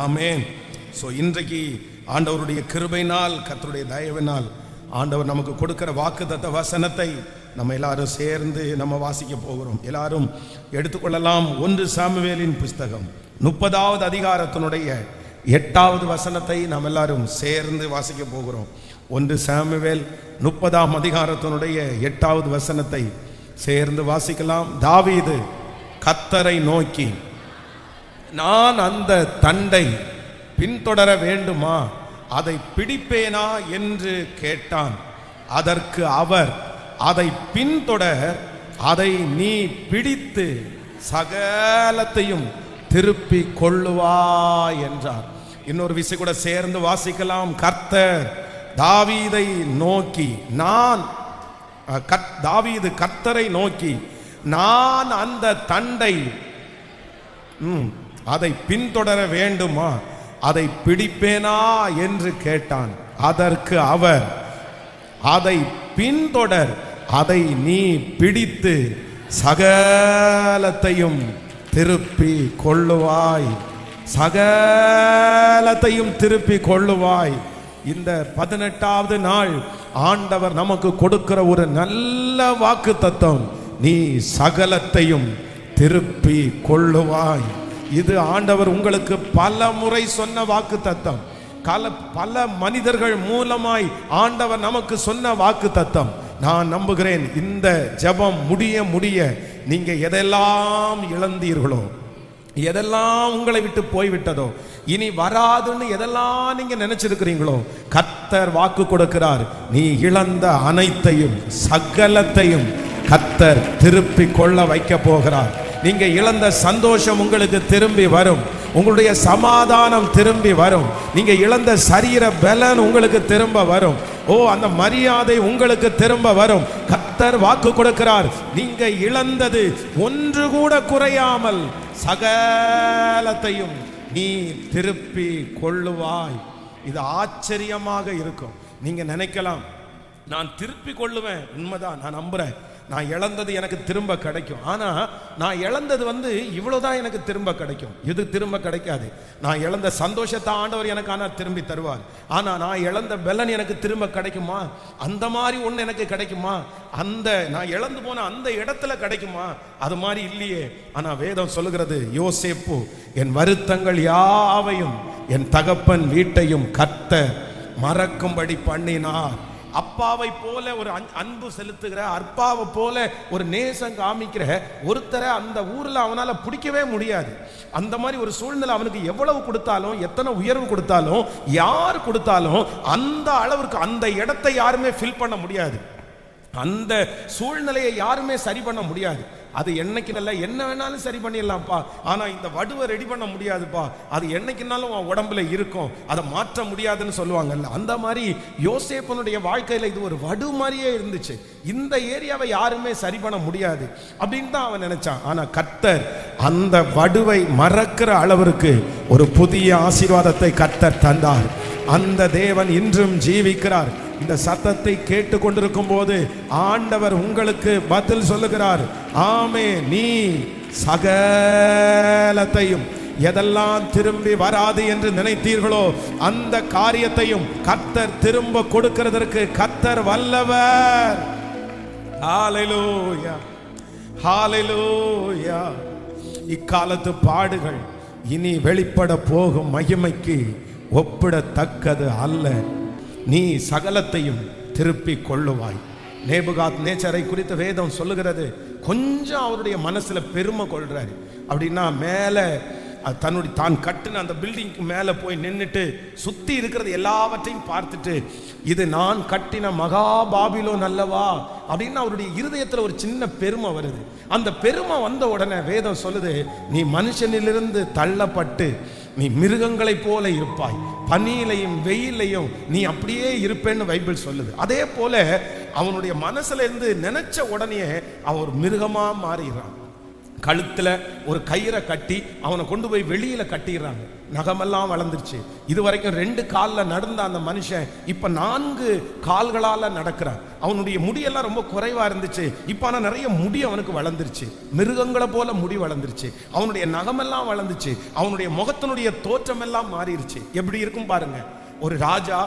ஆமென். இன்றைக்கு ஆண்டவருடைய கிருபையினால், கர்த்தருடைய தயவினால் ஆண்டவர் நமக்கு கொடுக்கிற வாக்குத்தத்த வசனத்தை நம்ம எல்லாரும் சேர்ந்து நம்ம வாசிக்க போகிறோம். எல்லாரும் எடுத்துக்கொள்ளலாம். 1 சாமுவேலின் புஸ்தகம் 30வது அதிகாரத்தினுடைய 8வது வசனத்தை நாம் எல்லாரும் சேர்ந்து வாசிக்க போகிறோம். 1 சாமுவேல் 30ஆம் அதிகாரத்தினுடைய 8வது வசனத்தை சேர்ந்து வாசிக்கலாம். தாவீது கர்த்தரை நோக்கி, நான் அந்த தண்டை பின்தொடர வேண்டுமா, அதை பிடிப்பேனா என்று கேட்டான். அதற்கு அவர், அதை பின்தொடர், அதை நீ பிடித்து சகலத்தையும் திருப்பி கொள்ளுவாய் என்றார். இன்னொரு விஷயம் கூட சேர்ந்து வாசிக்கலாம். கர்த்தர் தாவீதை நோக்கி, தாவீது கர்த்தரை நோக்கி, நான் அந்த தண்டை அதை பின்தொடர வேண்டுமா, அதை பிடிப்பேனா என்று கேட்டான். அதற்கு அவர், அதை பின்தொடர், அதை நீ பிடித்து சகலத்தையும் திருப்பி கொள்ளுவாய், சகலத்தையும் திருப்பி கொள்ளுவாய். இந்த 18வது நாள் ஆண்டவர் நமக்கு கொடுக்கிற ஒரு நல்ல வாக்குத்தத்தம், நீ சகலத்தையும் திருப்பி கொள்ளுவாய். இது ஆண்டவர் உங்களுக்கு பல முறை சொன்ன வாக்குத்தத்தம். பல மனிதர்கள் மூலமாய் ஆண்டவர் நமக்கு சொன்ன வாக்குத்தத்தம். நான் நம்புகிறேன், இந்த ஜெபம் முடிய நீங்க எதெல்லாம் இழந்தீர்களோ, எதெல்லாம் உங்களை விட்டு போய்விட்டதோ, இனி வராதுன்னு எதெல்லாம் நீங்க நினைச்சிருக்கிறீங்களோ, கர்த்தர் வாக்கு கொடுக்கிறார். நீ இழந்த அனைத்தையும் சகலத்தையும் கர்த்தர் திருப்பி கொள்ள வைக்க போகிறார். நீங்க இழந்த சந்தோஷம் உங்களுக்கு திரும்பி வரும். உங்களுடைய சமாதானம் திரும்பி வரும். நீங்க இழந்த சரீர பலன் உங்களுக்கு திரும்ப வரும். அந்த மரியாதை உங்களுக்கு திரும்ப வரும். கர்த்தர் வாக்கு கொடுக்கிறார். நீங்க இழந்தது ஒன்று கூட குறையாமல் சகலத்தையும் நீ திருப்பி கொள்ளுவாய். இது ஆச்சரியமாக இருக்கும். நீங்க நினைக்கலாம், நான் திருப்பி கொள்ளுவேன். உண்மைதான், நான் நம்புறேன். நான் இழந்தது எனக்கு திரும்ப கிடைக்கும். ஆனா நான் இழந்தது இவ்வளவுதான் எனக்கு திரும்ப கிடைக்கும். இது திரும்ப கிடைக்காது. நான் இழந்த சந்தோஷத்தை ஆண்டவர் எனக்கு ஆனா திரும்பி தருவார். ஆனா நான் இழந்த பலன் எனக்கு திரும்ப கிடைக்குமா? அந்த மாதிரி ஒண்ணு எனக்கு கிடைக்குமா? அந்த நான் இழந்து போன அந்த இடத்துல கிடைக்குமா? அது மாதிரி இல்லையே. ஆனா வேதம் சொல்லுகிறது, யோசேப்பு என் வருத்தங்கள் யாவையும் என் தகப்பன் வீட்டையும் கர்த்தர் மறக்கும்படி பண்ணினார். அப்பாவை போல ஒரு அன்பு செலுத்துகிற, அப்பாவை போல ஒரு நேசம் காமிக்கிற ஒருத்தரை அந்த ஊர்ல அவனால பிடிக்கவே முடியாது. அந்த மாதிரி ஒரு சூழ்நிலை அவனுக்கு எவ்வளவு கொடுத்தாலும், எத்தனை உயர்வு கொடுத்தாலும், யார் கொடுத்தாலும் அந்த அளவிற்கு அந்த இடத்தை யாருமே ஃபில் பண்ண முடியாது. அந்த சூழ்நிலையை யாருமே சரி பண்ண முடியாது. அது என்னைக்கு நல்ல என்ன வேணாலும் சரி பண்ணிடலாம்ப்பா, ஆனா இந்த வடுவை ரெடி பண்ண முடியாதுப்பா. அது என்னைக்குனாலும் உடம்புல இருக்கும், அதை மாற்ற முடியாதுன்னு சொல்லுவாங்கல்ல. அந்த மாதிரி யோசேப்பனுடைய வாழ்க்கையில இது ஒரு வடு மாதிரியே இருந்துச்சு. இந்த ஏரியாவை யாருமே சரி பண்ண முடியாது அப்படின்னு தான் அவன் நினைச்சான். ஆனா கர்த்தர் அந்த வடுவை மறக்கிற அளவிற்கு ஒரு புதிய ஆசீர்வாதத்தை கர்த்தர் தந்தார். அந்த தேவன் இன்றும் ஜீவிக்கிறார். இந்த சத்தத்தை கேட்டு கொண்டிருக்கும் போது ஆண்டவர் உங்களுக்கு பதில் சொல்லுகிறார். ஆமே, நீ சகலத்தையும், எதெல்லாம் திரும்பி வராது என்று நினைத்தீர்களோ அந்த காரியத்தையும் கர்த்தர் திரும்ப கொடுக்கிறதற்கு கர்த்தர் வல்லவர். ஹல்லேலூயா, ஹல்லேலூயா. இக்காலத்து பாடுகள் இனி வெளிப்பட போகும் மகிமைக்கு ஒப்பிடத்தக்கது அல்ல. நீ சகலத்தையும் திருப்பி கொள்ளுவாய். நேபுகாத்நேச்சரை குறித்த வேதம் சொல்லுகிறது, கொஞ்சம் அவருடைய மனசுல பெருமை கொள்றாரு. அப்படின்னா மேலே தான் கட்டின அந்த பில்டிங்க்கு மேலே போய் நின்றுட்டு சுற்றி இருக்கிறது எல்லாவற்றையும் பார்த்துட்டு, இது நான் கட்டின மகா பாபிலோன் அல்லவா அப்படின்னு அவருடைய இருதயத்தில் ஒரு சின்ன பெருமை வருது. அந்த பெருமை வந்த உடனே வேதம் சொல்லுது, நீ மனுஷனிலிருந்து தள்ளப்பட்டு நீ மிருகங்களை போல இருப்பாய், பனியிலையும் வெயிலையும் நீ அப்படியே இருப்பேன்னு பைபிள் சொல்லுது. அதே போல அவனுடைய மனசுல இருந்து நினைச்ச உடனே அவர் மிருகமா மாறிடுறான். கழுத்துல ஒரு கயிறை கட்டி அவனை கொண்டு போய் வெளியில கட்டிடுறாங்க. நகமெல்லாம் வளர்ந்துருச்சு. இது வரைக்கும் 2 காலில் நடந்த அந்த மனுஷன் இப்ப 4 கால்களால நடக்கிறான். அவனுடைய முடியெல்லாம் ரொம்ப குறைவா இருந்துச்சு. இப்ப ஆனா நிறைய முடி அவனுக்கு வளர்ந்துருச்சு. மிருகங்களை போல முடி வளர்ந்துருச்சு. அவனுடைய நகமெல்லாம் வளர்ந்துச்சு. அவனுடைய முகத்தினுடைய தோற்றம் எல்லாம் மாறிடுச்சு. எப்படி இருக்கும் பாருங்க. ஒரு ராஜா,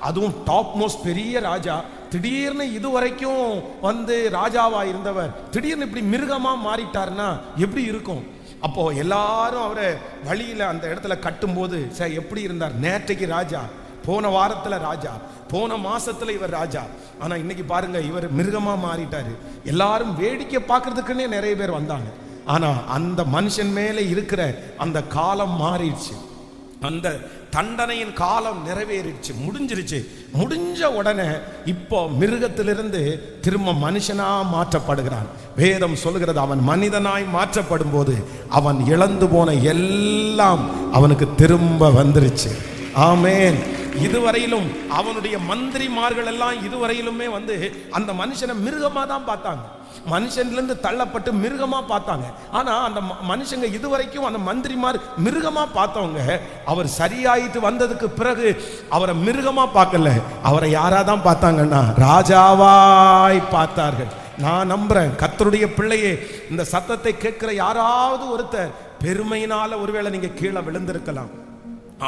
அதுவும் டாப் மோஸ்ட் பெரிய ராஜா, திடீர்னு இதுவரைக்கும் ராஜாவா இருந்தவர் திடீர்னு இப்படி மிருகமா மாறிட்டாருன்னா எப்படி இருக்கும்? அப்போ எல்லாரும் அவரை வழியில அந்த இடத்துல கட்டும்போது சார் எப்படி இருந்தார்? நேற்றைக்கு ராஜா, போன வாரத்துல ராஜா, போன மாசத்துல இவர் ராஜா, ஆனா இன்னைக்கு பாருங்க இவர் மிருகமா மாறிட்டாரு. எல்லாரும் வேடிக்கை பார்க்கறதுக்குன்னே நிறைய பேர் வந்தாங்க. ஆனா அந்த மனுஷன் மேலே இருக்கிற அந்த காலம் மாறிடுச்சு. அந்த தண்டனையின் காலம் நிறைவேறிடுச்சு, முடிஞ்சிருச்சு. முடிஞ்ச உடனே இப்போ மிருகத்திலிருந்து திரும்ப மனுஷனா மாற்றப்படுகிறான். வேதம் சொல்கிறது, அவன் மனிதனாய் மாற்றப்படும் போது அவன் இழந்து போன எல்லாம் அவனுக்கு திரும்ப வந்துருச்சு. ஆமென். இதுவரையிலும் அவனுடைய மந்திரிமார்கள் எல்லாம் இதுவரையிலுமே அந்த மனுஷனை மிருகமா தான் பார்த்தாங்க. மனுஷன்ல தள்ளப்பட்டு மிருகமா பார்த்தாங்க. ஆனா அந்த மனுஷங்க இதுவரைக்கும் அந்த மந்திரிமார் மிருகமா பார்த்தவங்க அவர் சரியாயிட்டு வந்ததுக்கு பிறகு அவரை மிருகமா பார்க்கல, அவரை யாராதான் பார்த்தாங்கன்னா ராஜாவாய் பார்த்தார்கள். நான் நம்புறேன் கர்த்தருடைய பிள்ளையே, இந்த சத்தத்தை கேட்கிற யாராவது ஒருத்தர் பெருமையினால ஒருவேளை நீங்க கீழே விழுந்திருக்கலாம்.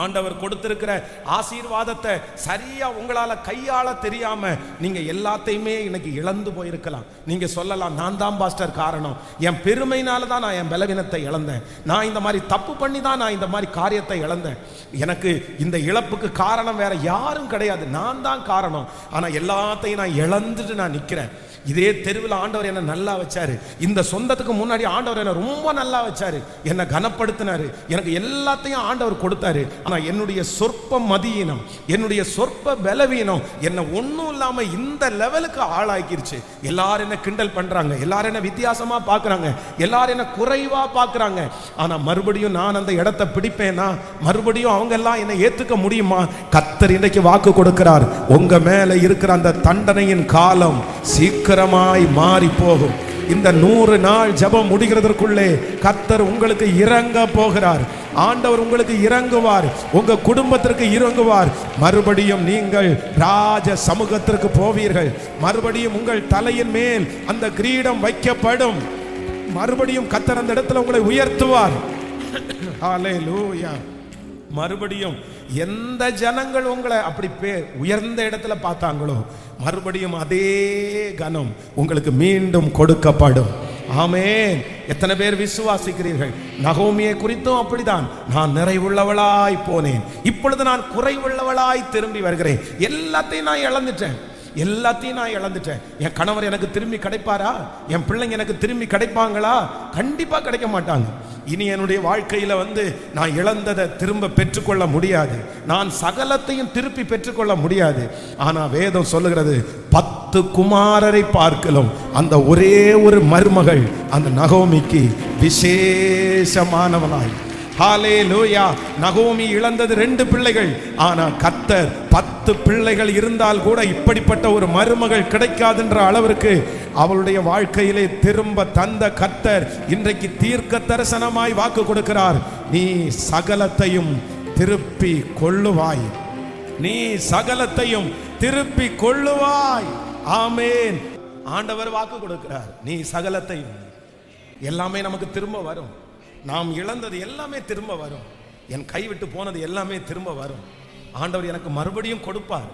ஆண்டவர் கொடுத்திருக்கிற ஆசீர்வாதத்தை சரியா உங்களால கையாள தெரியாம நீங்க எல்லாத்தையுமே இன்னைக்கு இழந்து போயிருக்கலாம். நீங்க சொல்லலாம், நான் தான் பாஸ்டர் காரணம், என் பெருமையினால தான் நான் என் பலவீனத்தை இழந்தேன், நான் இந்த மாதிரி தப்பு பண்ணி தான் நான் இந்த மாதிரி காரியத்தை இழந்தேன், எனக்கு இந்த இழப்புக்கு காரணம் வேற யாரும் கிடையாது, நான் தான் காரணம். ஆனா எல்லாத்தையும் நான் இழந்துட்டு நான் நிக்கிறேன். இதே தெருவில் ஆண்டவர் என்ன நல்லா வச்சாரு. இந்த சொந்தத்துக்கு முன்னாடி ஆண்டவர் என்ன ரொம்ப நல்லா வச்சாரு, என்ன கனப்படுத்தினாரு, எனக்கு எல்லாத்தையும் ஆண்டவர் கொடுத்தாரு. ஆனா என்னுடைய சொற்ப மதியினம், என்னுடைய சொற்ப பலவீனம் என்ன ஒன்றும் இல்லாம இந்த லெவலுக்கு ஆளாக்கிருச்சு. எல்லாரும் என்ன கிண்டல் பண்றாங்க, எல்லாரும் என்ன வித்தியாசமா பார்க்கறாங்க, எல்லாரும் என்ன குறைவா பார்க்கறாங்க. ஆனா மறுபடியும் நான் அந்த இடத்தை பிடிப்பேனா? மறுபடியும் அவங்க எல்லாம் என்னை ஏத்துக்க முடியுமா? கர்த்தர் இன்றைக்கு வாக்கு கொடுக்கிறார், உங்க மேல இருக்கிற அந்த தண்டனையின் காலம் சீக்கிரமாய் மாறி போகும். இந்த 100 நாள் ஜெபம் முடிகிறதற்குள்ளே கர்த்தர் உங்களுக்கு இறங்க போகிறார். ஆண்டவர் உங்களுக்கு இறங்குவார், உங்க குடும்பத்திற்கு இறங்குவார். மறுபடியும் நீங்கள் ராஜ சமூகத்திற்கு போவீர்கள். மறுபடியும் உங்கள் தலையின் மேல் அந்த கிரீடம் வைக்கப்படும். மறுபடியும் கர்த்தர் அந்த இடத்துல உங்களை உயர்த்துவார். ஹல்லேலூயா. மறுபடியும் எந்த ஜனங்கள் உங்களை அப்படி உயர்ந்த இடத்துல பார்த்தாங்களோ மறுபடியும் அதே கனம் உங்களுக்கு மீண்டும் கொடுக்கப்படும். ஆமென். எத்தனை பேர் விசுவாசிக்கிறீர்கள்? நகோமியை குறித்தும் அப்படிதான், நான் நிறைவுள்ளவளாய் போனேன், இப்பொழுது நான் குறைவுள்ளவளாய் திரும்பி வருகிறேன். எல்லாத்தையும் நான் இழந்துட்டேன், எல்லாத்தையும் நான் இழந்துட்டேன். என் கணவர் எனக்கு திரும்பி கிடைப்பாரா? என் பிள்ளைங்க எனக்கு திரும்பி கிடைப்பாங்களா? கண்டிப்பா கிடைக்க மாட்டாங்க. இனி என்னுடைய வாழ்க்கையில நான் இழந்ததை திரும்ப பெற்றுக்கொள்ள முடியாது, நான் சகலத்தையும் திருப்பி பெற்றுக்கொள்ள முடியாது. ஆனா வேதம் சொல்லுகிறது, 10 குமாரரை பார்க்கலாம் அந்த ஒரே ஒரு மருமகள் அந்த நகோமிக்கு விசேஷமானவனாய். ஹல்லேலூயா. நகோமி இழந்தது 2 பிள்ளைகள், ஆனா கர்த்தர் 10 பிள்ளைகள் இருந்தால் கூட இப்படிப்பட்ட ஒரு மருமகள் கிடைக்காதுன்ற அளவிற்கு அவளுடைய வாழ்க்கையிலே திரும்ப தந்த கர்த்தர் இன்றைக்கு தீர்க்க தரிசனமாய் வாக்கு கொடுக்கிறார். நீ சகலத்தையும் திருப்பி கொள்ளுவாய், நீ சகலத்தையும் திருப்பி கொள்ளுவாய். ஆமென். ஆண்டவர் வாக்கு கொடுக்கிறார், நீ சகலத்தையும். எல்லாமே நமக்கு திரும்ப வரும். நாம் இழந்தது எல்லாமே திரும்ப வரும். என் கைவிட்டு போனது எல்லாமே திரும்ப வரும். ஆண்டவர் எனக்கு மறுபடியும் கொடுப்பார்,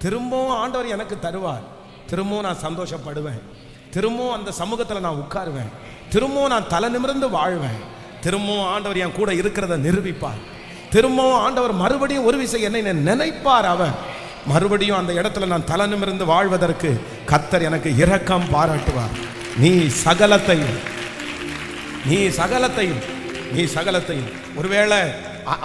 திரும்பவும் ஆண்டவர் எனக்கு தருவார். திரும்பவும் நான் சந்தோஷப்படுவேன், திரும்பவும் அந்த சமூகத்தில் நான் உட்காருவேன், திரும்பவும் நான் தலை நிமிர்ந்து வாழ்வேன். திரும்பவும் ஆண்டவர் என் கூட இருக்கிறத நிரூபிப்பார். திரும்பவும் ஆண்டவர் மறுபடியும் ஒரு விஷயம் என்னை நினைப்பார். அவர் மறுபடியும் அந்த இடத்துல நான் தலை நிமிர்ந்து வாழ்வதற்கு கர்த்தர் எனக்கு இரக்கம் பாராட்டுவார். நீ சகலத்தையும், நீ சகலத்தையும், நீ சகலத்தையும். ஒருவேளை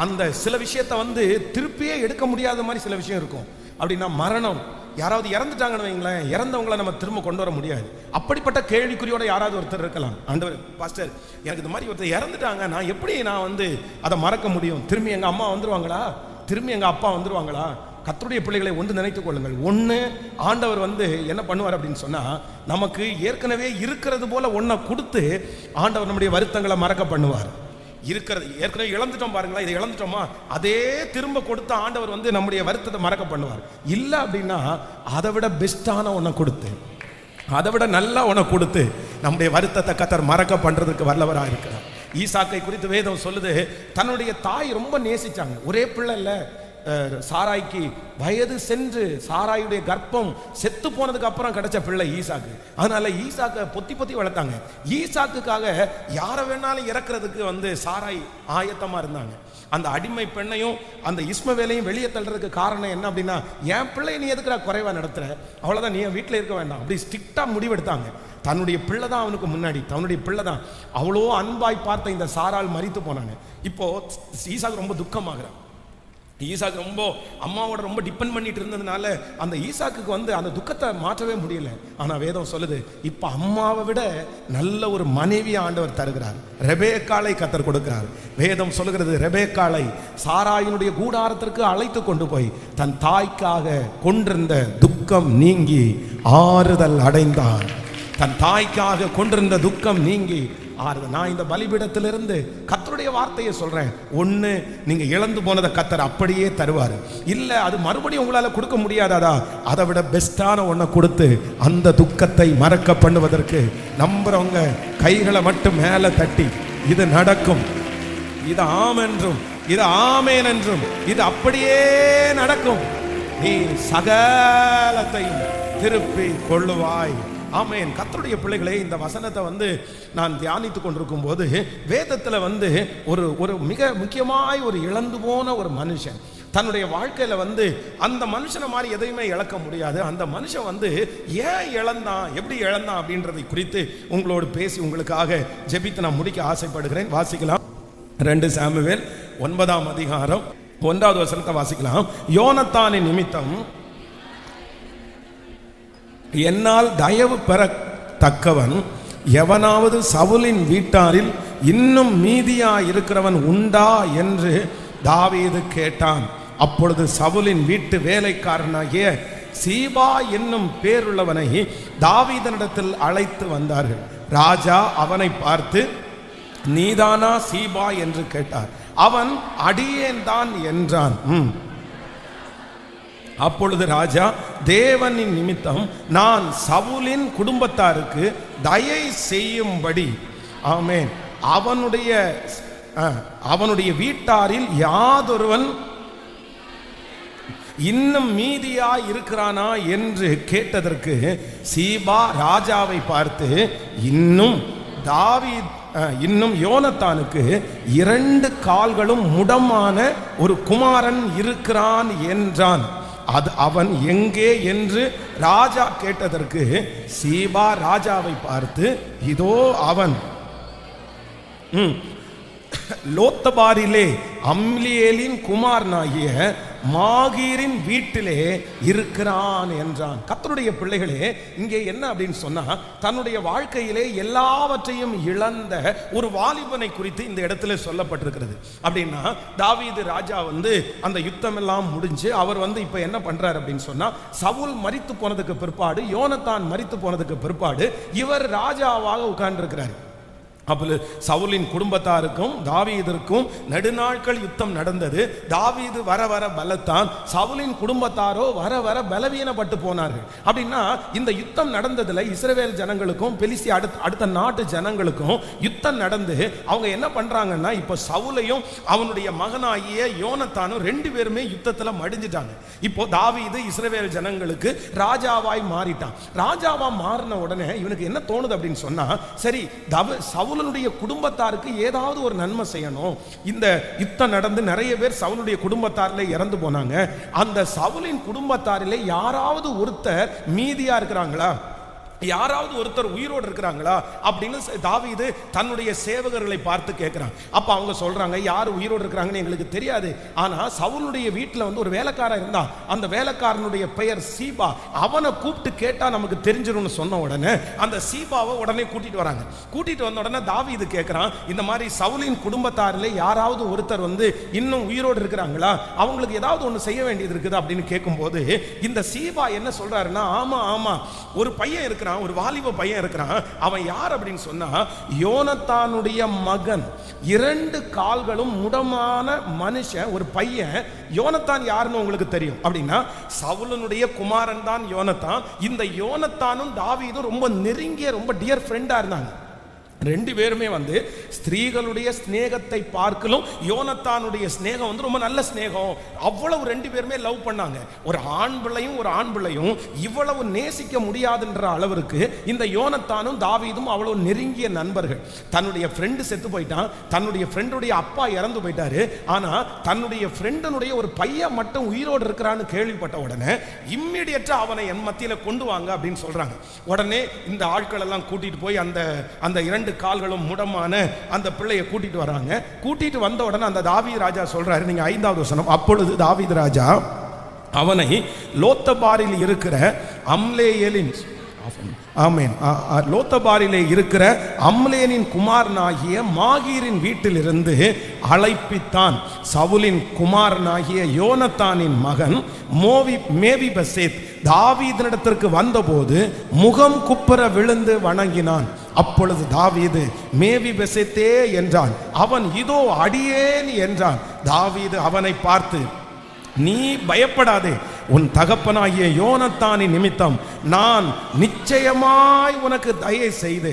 அந்த சில விஷயத்தை திருப்பியே எடுக்க முடியாத மாதிரி சில விஷயம் இருக்கும். அப்படின்னா மரணம், யாராவது இறந்துட்டாங்கன்னு வைங்களேன், இறந்தவங்களை நம்ம திரும்ப கொண்டு வர முடியாது. அப்படிப்பட்ட கேள்விக்குறியோட யாராவது ஒருத்தர் இருக்கலாம். ஆண்டவர், பாஸ்டர் எனக்கு இந்த மாதிரி ஒருத்தர் இறந்துட்டாங்க, நான் எப்படி அதை மறக்க முடியும்? திரும்பி எங்க அம்மா வந்துருவாங்களா? திரும்பி எங்கள் அப்பா வந்துடுவாங்களா? கர்த்தருடைய பிள்ளைகளை ஒன்று நினைத்துக் கொள்ளுங்கள். ஒன்று, ஆண்டவர் என்ன பண்ணுவார் அப்படின்னு சொன்னால், நமக்கு ஏற்கனவே இருக்கிறது போல ஒன்றை கொடுத்து ஆண்டவர் நம்முடைய வருத்தங்களை மறக்க பண்ணுவார். இருக்கிறது ஏற்கனவே இழந்துட்டோம் பாருங்களா, இதை இழந்துட்டோமா, அதே திரும்ப கொடுத்து ஆண்டவர் நம்முடைய வருத்தத்தை மறக்க பண்ணுவார். இல்லை அப்படின்னா அதை விட பெஸ்டான ஒன்றை கொடுத்து, அதை விட நல்லா ஒன்றை கொடுத்து நம்முடைய வருத்தத்தை கர்த்தர் மறக்க பண்ணுறதுக்கு வல்லவராக இருக்கிறார். ஈசாக்கை குறித்து வேதம் சொல்லுது, தன்னுடைய தாய் ரொம்ப நேசிச்சாங்க. ஒரே பிள்ளை இல்லை, சாராய்க்கு வயது சென்று சாராயுடைய கர்ப்பம் செத்து போனதுக்கு அப்புறம் கிடைச்ச பிள்ளை ஈசாக்கு. அதனால ஈசாக்கை பொத்தி பொத்தி வளர்த்தாங்க. ஈசாக்குக்காக யாரை வேணாலும் இறக்குறதுக்கு சாராய் ஆயத்தமா இருந்தாங்க. அந்த அடிமை பெண்ணையும் அந்த இஸ்மவேலையும் வெளியே தள்ளுறதுக்கு காரணம் என்ன அப்படின்னா, என் பிள்ளை நீ எதுக்குறா குறைவா நடத்துற, அவ்வளவுதான், நீ வீட்டில் இருக்க வேண்டாம், அப்படி ஸ்ட்ரிக்டா முடிவெடுத்தாங்க. தன்னுடைய பிள்ளை தான் அவனுக்கு முன்னாடி, தன்னுடைய பிள்ளை தான். அவ்வளோ அன்பாய் பார்த்த இந்த சாரால் மரித்து போனாங்க. இப்போ ஈசாக்கு ரொம்ப துக்கமாகிறான். ஈசாக்கு ரொம்ப அம்மாவோட ரொம்ப டிபெண்ட் பண்ணிட்டு இருந்ததுனால அந்த ஈசாக்கு அந்த துக்கத்தை மாற்றவே முடியல. ஆனா வேதம் சொல்லுது, இப்ப அம்மாவை விட நல்ல ஒரு மனைவி ஆண்டவர் தருகிறார். ரெபேக்காளை கர்த்தர் கொடுக்கிறார். வேதம் சொல்லுகிறது, ரெபேக்காளை சாராயினுடைய கூடாரத்திற்கு அழைத்து கொண்டு போய் தன் தாய்க்காக கொண்டிருந்த துக்கம் நீங்கி ஆறுதல் அடைந்தான். தன் தாய்க்காக கொண்டிருந்த துக்கம் நீங்கி ஆறுதல். நான் இந்த பலிபீடத்திலிருந்து கர்த்தருடைய வார்த்தையை சொல்றேன். ஒண்ணு, நீங்க இழந்து போனதை கர்த்தர் அப்படியே தருவார். இல்ல அது மறுபடியும் உங்களால கொடுக்க முடியாதா, அதை விட பெஸ்டான ஒன்றை கொடுத்து அந்த துக்கத்தை மறக்க பண்ணுவதற்கு நம்புறவங்க கைகளை மட்டும் மேல தட்டி, இது நடக்கும், இது ஆம் என்றும், இது ஆமேன் என்றும், இது அப்படியே நடக்கும், நீ சகலத்தையும் திருப்பி கொள்ளுவாய். ஆமென். கர்த்தருடைய பிள்ளைகளே, இந்த வசனத்தை நான் தியானித்து கொண்டிருக்கும் போது வேதத்தில் ஒரு மிக முக்கியமாய் ஒரு இழந்து போன ஒரு மனுஷன் தன்னுடைய வாழ்க்கையில அந்த மனுஷனை மாதிரி எதையுமே இழக்க முடியாது. அந்த மனுஷன் ஏன் இழந்தான், எப்படி இழந்தான் அப்படின்றதை குறித்து உங்களோடு பேசி உங்களுக்காக ஜெபித்து நான் முடிக்க ஆசைப்படுகிறேன். வாசிக்கலாம். 2 சாமுவேல் 9ஆம் அதிகாரம் 1வது வசனத்தை வாசிக்கலாம். யோனத்தானின் நிமித்தம் என்னால் தயவு பெறத்தக்கவன் எவனாவது சவுலின் வீட்டாரில் இன்னும் மீதியா இருக்கிறவன் உண்டா என்று தாவீது கேட்டான். அப்பொழுது சவுலின் வீட்டு வேலைக்காரனாகிய சீபா என்னும் பேருள்ளவனை தாவீதனிடத்தில் அழைத்து வந்தார்கள். ராஜா அவனை பார்த்து, நீதானா சீபா என்று கேட்டார். அவன் அடியேன் தான் என்றான். அப்பொழுது ராஜா, தேவனின் நிமித்தம் நான் சவுலின் குடும்பத்தாருக்கு தயை செய்யும்படி, ஆமென், அவனுடைய வீட்டாரில் யாதொருவன் இன்னும் மீதியா இருக்கிறானா என்று கேட்டதற்கு சீபா ராஜாவை பார்த்து, இன்னும் யோனத்தானுக்கு 2 கால்களும் முடமான ஒரு குமாரன் இருக்கிறான் என்றான். அது அவன் எங்கே என்று ராஜா கேட்டதற்கு சீபா ராஜாவை பார்த்து, இதோ அவன் லோத்தபாரிலே அம்லியேலின் குமாரனாகிய மாகீரின் வீட்டிலே இருக்கிறான் என்றான். கர்த்தருடைய பிள்ளைகளே, இங்கே என்ன அப்படின்னு சொன்னா, தன்னுடைய வாழ்க்கையிலே எல்லாவற்றையும் இழந்த ஒரு வாலிபனை குறித்து இந்த இடத்துல சொல்லப்பட்டிருக்கிறது. அப்படின்னா தாவீது ராஜா அந்த யுத்தம் எல்லாம் முடிஞ்சு அவர் இப்ப என்ன பண்றாரு அப்படின்னு சொன்னா, சவுல் மரித்து போனதுக்கு பிற்பாடு, யோனத்தான் மரித்து போனதுக்கு பிற்பாடு இவர் ராஜாவாக உட்கார்ந்து இருக்கிறார். அப்போ சவுலின் குடும்பத்தாருக்கும் தாவீதிற்கும் நெடுநாட்கள் யுத்தம் நடந்தது. தாவீது வர வர பலத்தான், சவுலின் குடும்பத்தாரோ வர வர பலவீனப்பட்டு போனார்கள். அப்படின்னா இந்த யுத்தம் நடந்ததுல இஸ்ரவேல் ஜனங்களுக்கும் பெலிஸ்திய அடுத்த நாட்டு ஜனங்களுக்கும் யுத்தம் நடந்து அவங்க என்ன பண்றாங்கன்னா, இப்போ சவுலையும் அவனுடைய மகனாகிய யோனத்தானும் 2 பேருமே யுத்தத்துல மடிஞ்சிட்டாங்க. இப்போ தாவீது இஸ்ரவேல் ஜனங்களுக்கு ராஜாவாய் மாறிட்டான். ராஜாவா மாறின உடனே இவனுக்கு என்ன தோணுது அப்படின்னு சொன்னா, சரி சவுலுடைய குடும்பத்தாருக்கு ஏதாவது ஒரு நன்மை செய்யணும். இந்த யுத்தம் நடந்து நிறைய பேர் சவுலுடைய குடும்பத்தாரிலே இறந்து போனாங்க. அந்த சவுலின் குடும்பத்தாரிலே யாராவது ஒருத்தர் மீதியா இருக்கிறாங்களா, யாராவது ஒருத்தர் உயிரோடு இருக்கிறாங்களா அப்படின்னு தாவீது தன்னுடைய சேவகர்களை பார்த்து கேட்கிறான். அப்ப அவங்க சொல்றாங்க, யார் உயிரோடு இருக்கிறாங்கன்னு எங்களுக்கு தெரியாது, ஆனா சவுலுடைய வீட்டில் வந்து ஒரு வேலைக்காரன் இருந்தான், அந்த வேலைக்காரனுடைய பெயர் சீபா, அவனை கூப்பிட்டு கேட்டா நமக்கு தெரிஞ்சிரும்னு சொன்ன உடனே அந்த சீபாவை உடனே கூட்டிட்டு வராங்க. கூட்டிட்டு வந்த உடனே தாவீது கேட்கிறான், இந்த மாதிரி சவுலின் குடும்பத்தாரிலே யாராவது ஒருத்தர் வந்து இன்னும் உயிரோடு இருக்கிறாங்களா, அவங்களுக்கு ஏதாவது ஒன்று செய்ய வேண்டியது இருக்குது அப்படின்னு கேட்கும்போது இந்த சீபா என்ன சொல்றாருன்னா, ஆமா ஆமா ஒரு பையன் இருக்கிறான், ஒரு வாலிப பையன் இருக்கிறான், அவன் யார் அப்படின்னு சொன்னா யோனத்தானுடைய மகன், 2 கால்களும் முடமான மனுஷன், ஒரு பையன். யோனத்தான் யாருன்னு உங்களுக்கு தெரியும் அப்படின்னா சவுலனுடைய குமாரன் தான் யோனத்தான். இந்த யோனத்தானும் தாவீதும் ரொம்ப நெருங்கிய, ரொம்ப டியர் ஃப்ரெண்டா இருந்தாங்க. 2 பேருமே வந்து ஸ்திரீகளுடைய ஸ்நேகத்தை பார்க்கலும் யோனத்தானுடைய ஸ்நேகம் வந்து ரொம்ப நல்ல ஸ்நேகம். அவ்வளவு 2 பேருமே லவ் பண்ணாங்க. ஒரு ஆண் பிள்ளையும் இவ்வளவு நேசிக்க முடியாதுன்ற அளவிற்கு இந்த யோனத்தானும் தாவீதும் அவ்வளவு நெருங்கிய நண்பர்கள். தன்னுடைய ஃப்ரெண்டு செத்து போயிட்டான், தன்னுடைய ஃப்ரெண்டுடைய அப்பா இறந்து போயிட்டாரு, ஆனா தன்னுடைய ஃப்ரெண்டனுடைய ஒரு பையன் மட்டும் உயிரோடு இருக்கிறான்னு கேள்விப்பட்ட உடனே இம்மிடியட்டா அவனை என் மத்தியில கொண்டு வாங்க அப்படின்னு சொல்றாங்க. உடனே இந்த ஆட்கள் எல்லாம் கூட்டிட்டு போய் அந்த 2 கால்களும் முடமான அந்த பிள்ளையை கூட்டிட்டு வராங்க. கூட்டிட்டு வந்த உடனே அந்த தாவீது ராஜா சொல்றாரு, நீங்க 5வது வசனம், அப்பொழுது தாவீது ராஜா அவனை லோத்தபாரில் இருக்கிற அம்லேயேலின் லோத்தபாரிலே இருக்கிற அம்லேனின் குமாரனாகிய மாகீரின் வீட்டிலிருந்து அழைப்பித்தான். சவுலின் குமாரனாகிய யோனத்தானின் மகன் மேவிபெசேத் தாவீதினிடத்திற்கு வந்தபோது முகம் குப்புற விழுந்து வணங்கினான். அப்பொழுது தாவீது மேவிபெசேத்தே என்றான். அவன் இதோ அடியேன் என்றான். தாவீது அவனை பார்த்து, நீ பயப்படாதே, உன் தகப்பனாகிய யோனத்தானின் நிமித்தம் நான் நிச்சயமாய் உனக்கு தயை செய்து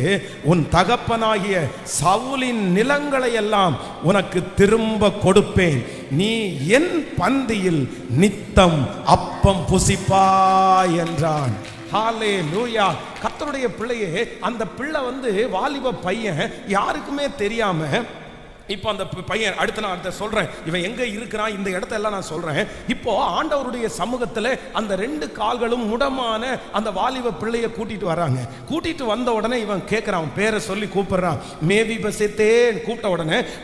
உன் தகப்பனாகிய சவுலின் நிலங்களை எல்லாம் உனக்கு திரும்ப கொடுப்பேன். நீ என் பந்தியில் நித்தம் அப்பம் புசிப்பாய் என்றான். ஹல்லேலூயா. கர்த்தருடைய பிள்ளையே, அந்த பிள்ளை வந்து வாலிப பையன், யாருக்குமே தெரியாம இப்போ அந்த பையன் அடுத்து நான் சொல்றேன், இவன் எங்க இருக்கிறான், இந்த இடத்தெல்லாம் நான் சொல்றேன். இப்போ ஆண்டவருடைய சமூகத்தில் அந்த 2 கால்களும் முடமான அந்த வாலிப பிள்ளையை கூட்டிட்டு வராங்க. கூட்டிட்டு வந்த உடனே இவன் கேட்கிறான், பேரை சொல்லி கூப்பிடுறான், மேவிபெசேத்தே கூப்பிட்ட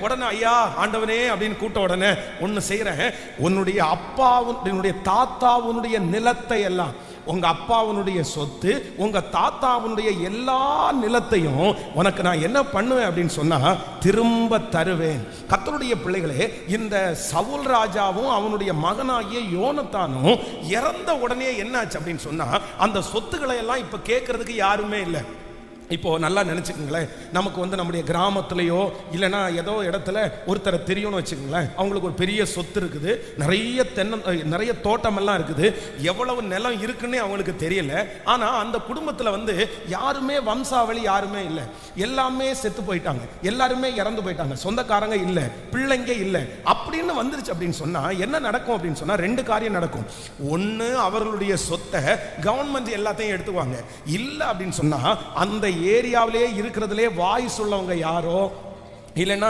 உடனே ஐயா ஆண்டவனே அப்படின்னு கூப்பிட்ட உடனே ஒன்னு செய்யறேன், உன்னுடைய அப்பாவுடைய தாத்தாவுடைய நிலத்தை எல்லாம், உங்க அப்பாவுடைய சொத்து, உங்க தாத்தாவுடைய எல்லா நிலத்தையும் உனக்கு நான் என்ன பண்ணுவேன் அப்படின்னு சொன்னா திரும்ப தருவேன். கர்த்தருடைய பிள்ளைகளே, இந்த சவுல் ராஜாவும் அவனுடைய மகனாகிய யோனத்தானும் இறந்த உடனே என்னாச்சு அப்படின்னு சொன்னா அந்த சொத்துக்களை எல்லாம் இப்ப கேட்கறதுக்கு யாருமே இல்லை. இப்போ நல்லா நினைச்சுக்கோங்களேன், நமக்கு வந்து நம்முடைய கிராமத்திலேயோ இல்லைன்னா ஏதோ இடத்துல ஒருத்தரை தெரியும்னு வச்சுக்கோங்களேன், அவங்களுக்கு ஒரு பெரிய சொத்து இருக்குது, நிறைய தோட்டமெல்லாம் இருக்குது, எவ்வளவு நிலம் இருக்குன்னே அவங்களுக்கு தெரியல. ஆனால் அந்த குடும்பத்தில் வந்து யாருமே வம்சாவளி யாருமே இல்லை, எல்லாமே செத்து போயிட்டாங்க, எல்லாருமே இறந்து போயிட்டாங்க, சொந்தக்காரங்க இல்லை, பிள்ளைங்க இல்லை அப்படின்னு வந்துருச்சு அப்படின்னு சொன்னால் என்ன நடக்கும் அப்படின்னு சொன்னால் 2 காரியம் நடக்கும். ஒன்று, அவர்களுடைய சொத்தை கவர்மெண்ட் எல்லாத்தையும் எடுத்துக்குவாங்க. இல்லை அப்படின்னு சொன்னால் அந்த ஏரியாவிலே இருக்கிறதுலே வாய்ஸ் உள்ளவங்க யாரோ இல்லைன்னா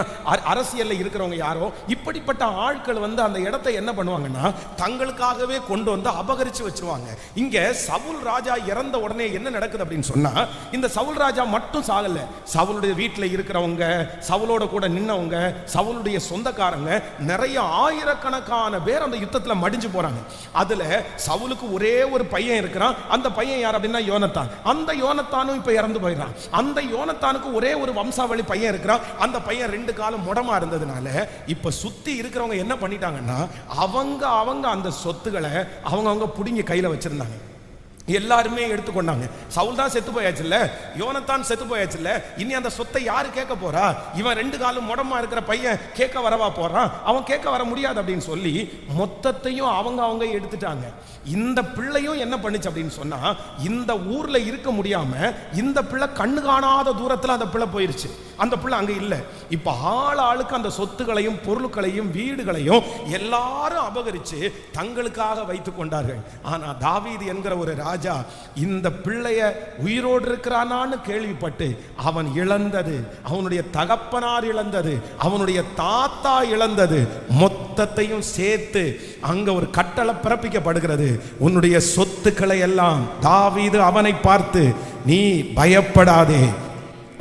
அரசியல்ல இருக்கிறவங்க யாரோ, இப்படிப்பட்ட ஆட்கள் வந்து அந்த இடத்தை என்ன பண்ணுவாங்கன்னா தங்களுக்காகவே கொண்டு வந்து அபகரிச்சு வச்சிருவாங்க. இங்க சவுல் ராஜா இறந்த உடனே என்ன நடக்குது அப்படின்னு சொன்னா, இந்த சவுல் ராஜா மட்டும் சாகல, சவுலுடைய வீட்டில் இருக்கிறவங்க, சவுலோட கூட நின்னவங்க, சவுலுடைய சொந்தக்காரங்க, நிறைய ஆயிரக்கணக்கான பேர் அந்த யுத்தத்தில் மடிஞ்சு போறாங்க. அதுல சவுலுக்கு ஒரே ஒரு பையன் இருக்கிறான். அந்த பையன் யார் அப்படின்னா யோனத்தான். அந்த யோனத்தானும் இப்ப இறந்து போயிடறான். அந்த யோனத்தானுக்கு ஒரே ஒரு வம்சாவளி பையன் இருக்கிறான். அந்த பையன் 2 காலம் முடமா இருந்ததுனால இப்ப சுத்தி இருக்கிறவங்க என்ன பண்ணிட்டாங்கன்னா அவங்க அந்த சொத்துக்களை அவங்க புடிங்கி கையில வச்சிருந்தாங்க. எல்லாருமே எடுத்துக்கொண்டாங்க. சவுல் தான் செத்து போயாச்சுல்ல, யோனத்தான் செத்து போயாச்சுல்ல, இனி அந்த சொத்தை யாரு கேட்க போறா? இவன் 2 காலம் முடமா இருக்கிற பையன் கேட்க வரவா போறான்? அவன் கேட்க வர முடியாது அப்படின்னு சொல்லி மொத்தத்தையும் அவங்க எடுத்துட்டாங்க. இந்த பிள்ளையும் என்ன பண்ணுச்சு அப்படின்னு சொன்னா, இந்த ஊர்ல இருக்க முடியாம இந்த பிள்ளை கண்ணு காணாத தூரத்துல அந்த பிள்ளை போயிருச்சு. அந்த பிள்ளை அங்க இல்லை. இப்ப ஆளுக்கு அந்த சொத்துக்களையும் பொருட்களையும் வீடுகளையும் எல்லாரும் அபகரிச்சு தங்களுக்காக வைத்துக் கொண்டார்கள். ஆனா தாவீது என்கிற ஒரு ராஜா இந்த பிள்ளைய உயிரோடு இருக்கிறானான்னு கேள்விப்பட்டு அவன் இழந்தது, அவனுடைய தகப்பனார் இழந்தது, அவனுடைய தாத்தா இழந்தது மொத்தத்தையும் சேர்த்து அங்க ஒரு கட்டளை பிறப்பிக்கப்படுகிறது. உன்னுடைய சொத்துக்களை எல்லாம் தாவீது அவனை பார்த்து நீ பயப்படாதே.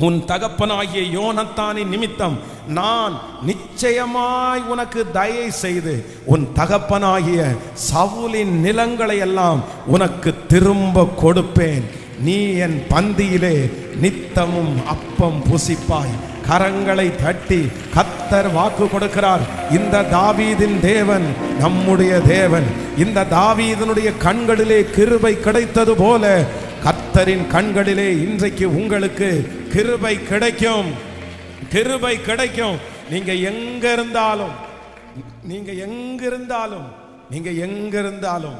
உன் தகப்பனாகிய யோனத்தானின் நிமித்தம் நான் நிச்சயமாய் உனக்கு தயை செய்து உன் தகப்பனாகிய சவுலின் நிலங்களை எல்லாம் உனக்கு திரும்ப கொடுப்பேன். நீ என் பந்தியிலே நித்தமும் அப்பம் புசிப்பாய். கரங்களை தட்டி கர்த்தர் வாக்கு கொடுக்கிறார். இந்த தாவீதின் தேவன் நம்முடைய தேவன். இந்த தாவீதினுடைய கண்களிலே கிருபை கிடைத்தது போல கர்த்தரின் கண்களிலே இன்றைக்கு உங்களுக்கு கிருபை கிடைக்கும். கிருபை கிடைக்கும். நீங்க எங்க இருந்தாலும், நீங்க எங்க இருந்தாலும், நீங்க எங்க இருந்தாலும்,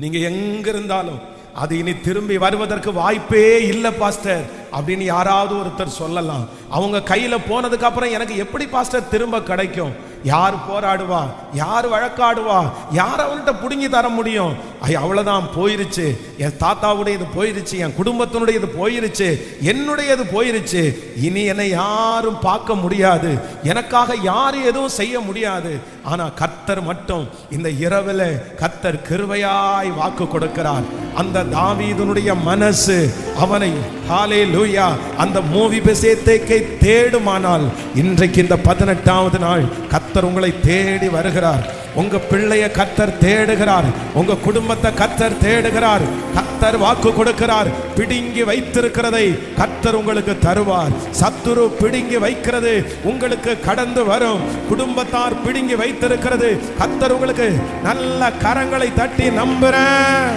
நீங்க எங்க இருந்தாலும் அது இனி திரும்பி வருவதற்கு வாய்ப்பே இல்லை பாஸ்டர் அப்படின்னு யாராவது ஒருத்தர் சொல்லலாம். அவங்க கையில போனதுக்கு அப்புறம் எனக்கு எப்படி பாஸ்டர் திரும்ப கிடைக்கும்? யார் போராடுவா? யார் வழக்காடுவா? யார் அவன்கிட்ட புடுங்கி தர முடியும்? அவ்வளவுதான், போயிருச்சு. என் தாத்தாவுடையது போயிருச்சு, என் குடும்பத்தினுடையது போயிருச்சு, என்னுடையது போயிருச்சு. இனி என்னை யாரும் பார்க்க முடியாது, எனக்காக யாரும் எதுவும் செய்ய முடியாது. ஆனா கர்த்தர் மட்டும் இந்த இரவில் கர்த்தர் கிருபையாய் வாக்கு கொடுக்கிறார். அந்த தாவீதுனுடைய மனசு அவனை ஹல்லேலூயா அந்த மேவிபோசேத்தை தேடுமானால் இன்றைக்கு இந்த 18வது நாள் கர்த்தர் உங்களை தேடி வருகிறார். உங்க பிள்ளைய கர்த்தர் தேடுகிறார். உங்க குடும்பத்தை கர்த்தர் தேடுகிறார். கர்த்தர் வாக்கு கொடுக்கிறார். பிடுங்கி வைத்திருக்கிறதை கர்த்தர் உங்களுக்கு தருவார். சத்துரு பிடுங்கி வைக்கிறது உங்களுக்கு கடந்து வரும். குடும்பத்தார் பிடுங்கி வைத்திருக்கிறது கர்த்தர் உங்களுக்கு நல்ல கரங்களை தட்டி நம்புறேன்,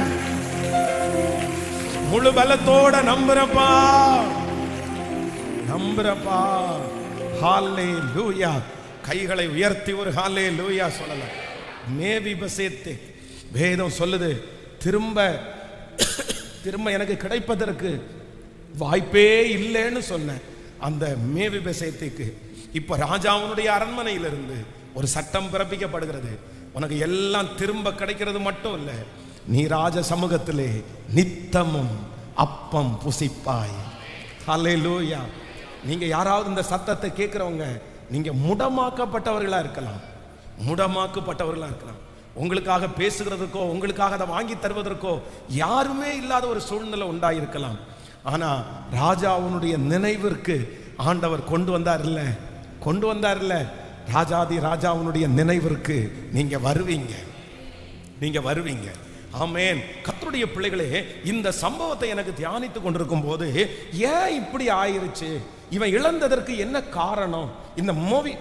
முழு பலத்தோட நம்புறப்பா, நம்புறப்பா. ஹல்லேலூயா. கைகளை உயர்த்தி ஒரு ஹல்லேலூயா சொல்லலாம். மேவிபோசேத்து வேதம் சொல்லுது திரும்ப திரும்ப எனக்கு கிடைப்பதற்கு வாய்ப்பே இல்லைன்னு சொன்ன அந்த மேவிபோசேத்துக்கு இப்ப ராஜாவுடைய அரண்மனையிலிருந்து ஒரு சட்டம் பிறப்பிக்கப்படுகிறது. உனக்கு எல்லாம் திரும்ப கிடைக்கிறது மட்டும் இல்லை, நீ ராஜ சமூகத்திலே நித்தமும் அப்பம் புசிப்பாய். ஹல்லேலூயா. நீங்க யாராவது இந்த சத்தத்தை கேட்கிறவங்க நீங்க முடமாக்கப்பட்டவர்களா இருக்கலாம், முடமாக்கப்பட்டவர்களா இருக்கலாம். உங்களுக்காக பேசுகிறதுக்கோ உங்களுக்காக அதை வாங்கி தருவதற்கோ யாருமே இல்லாத ஒரு சூழ்நிலை உண்டாயிருக்கலாம். ஆனா ராஜாவுடைய நினைவிற்கு ஆண்டவர் கொண்டு வந்தார் இல்ல, ராஜாதி ராஜாவுடைய நினைவிற்கு நீங்க வருவீங்க, நீங்க வருவீங்க. ஆமென். கர்த்தருடைய பிள்ளைகளே, இந்த சம்பவத்தை எனக்கு தியானித்து கொண்டிருக்கும் போது ஏன் இப்படி ஆயிருச்சு, இவன் இழந்ததற்கு என்ன காரணம்? இந்த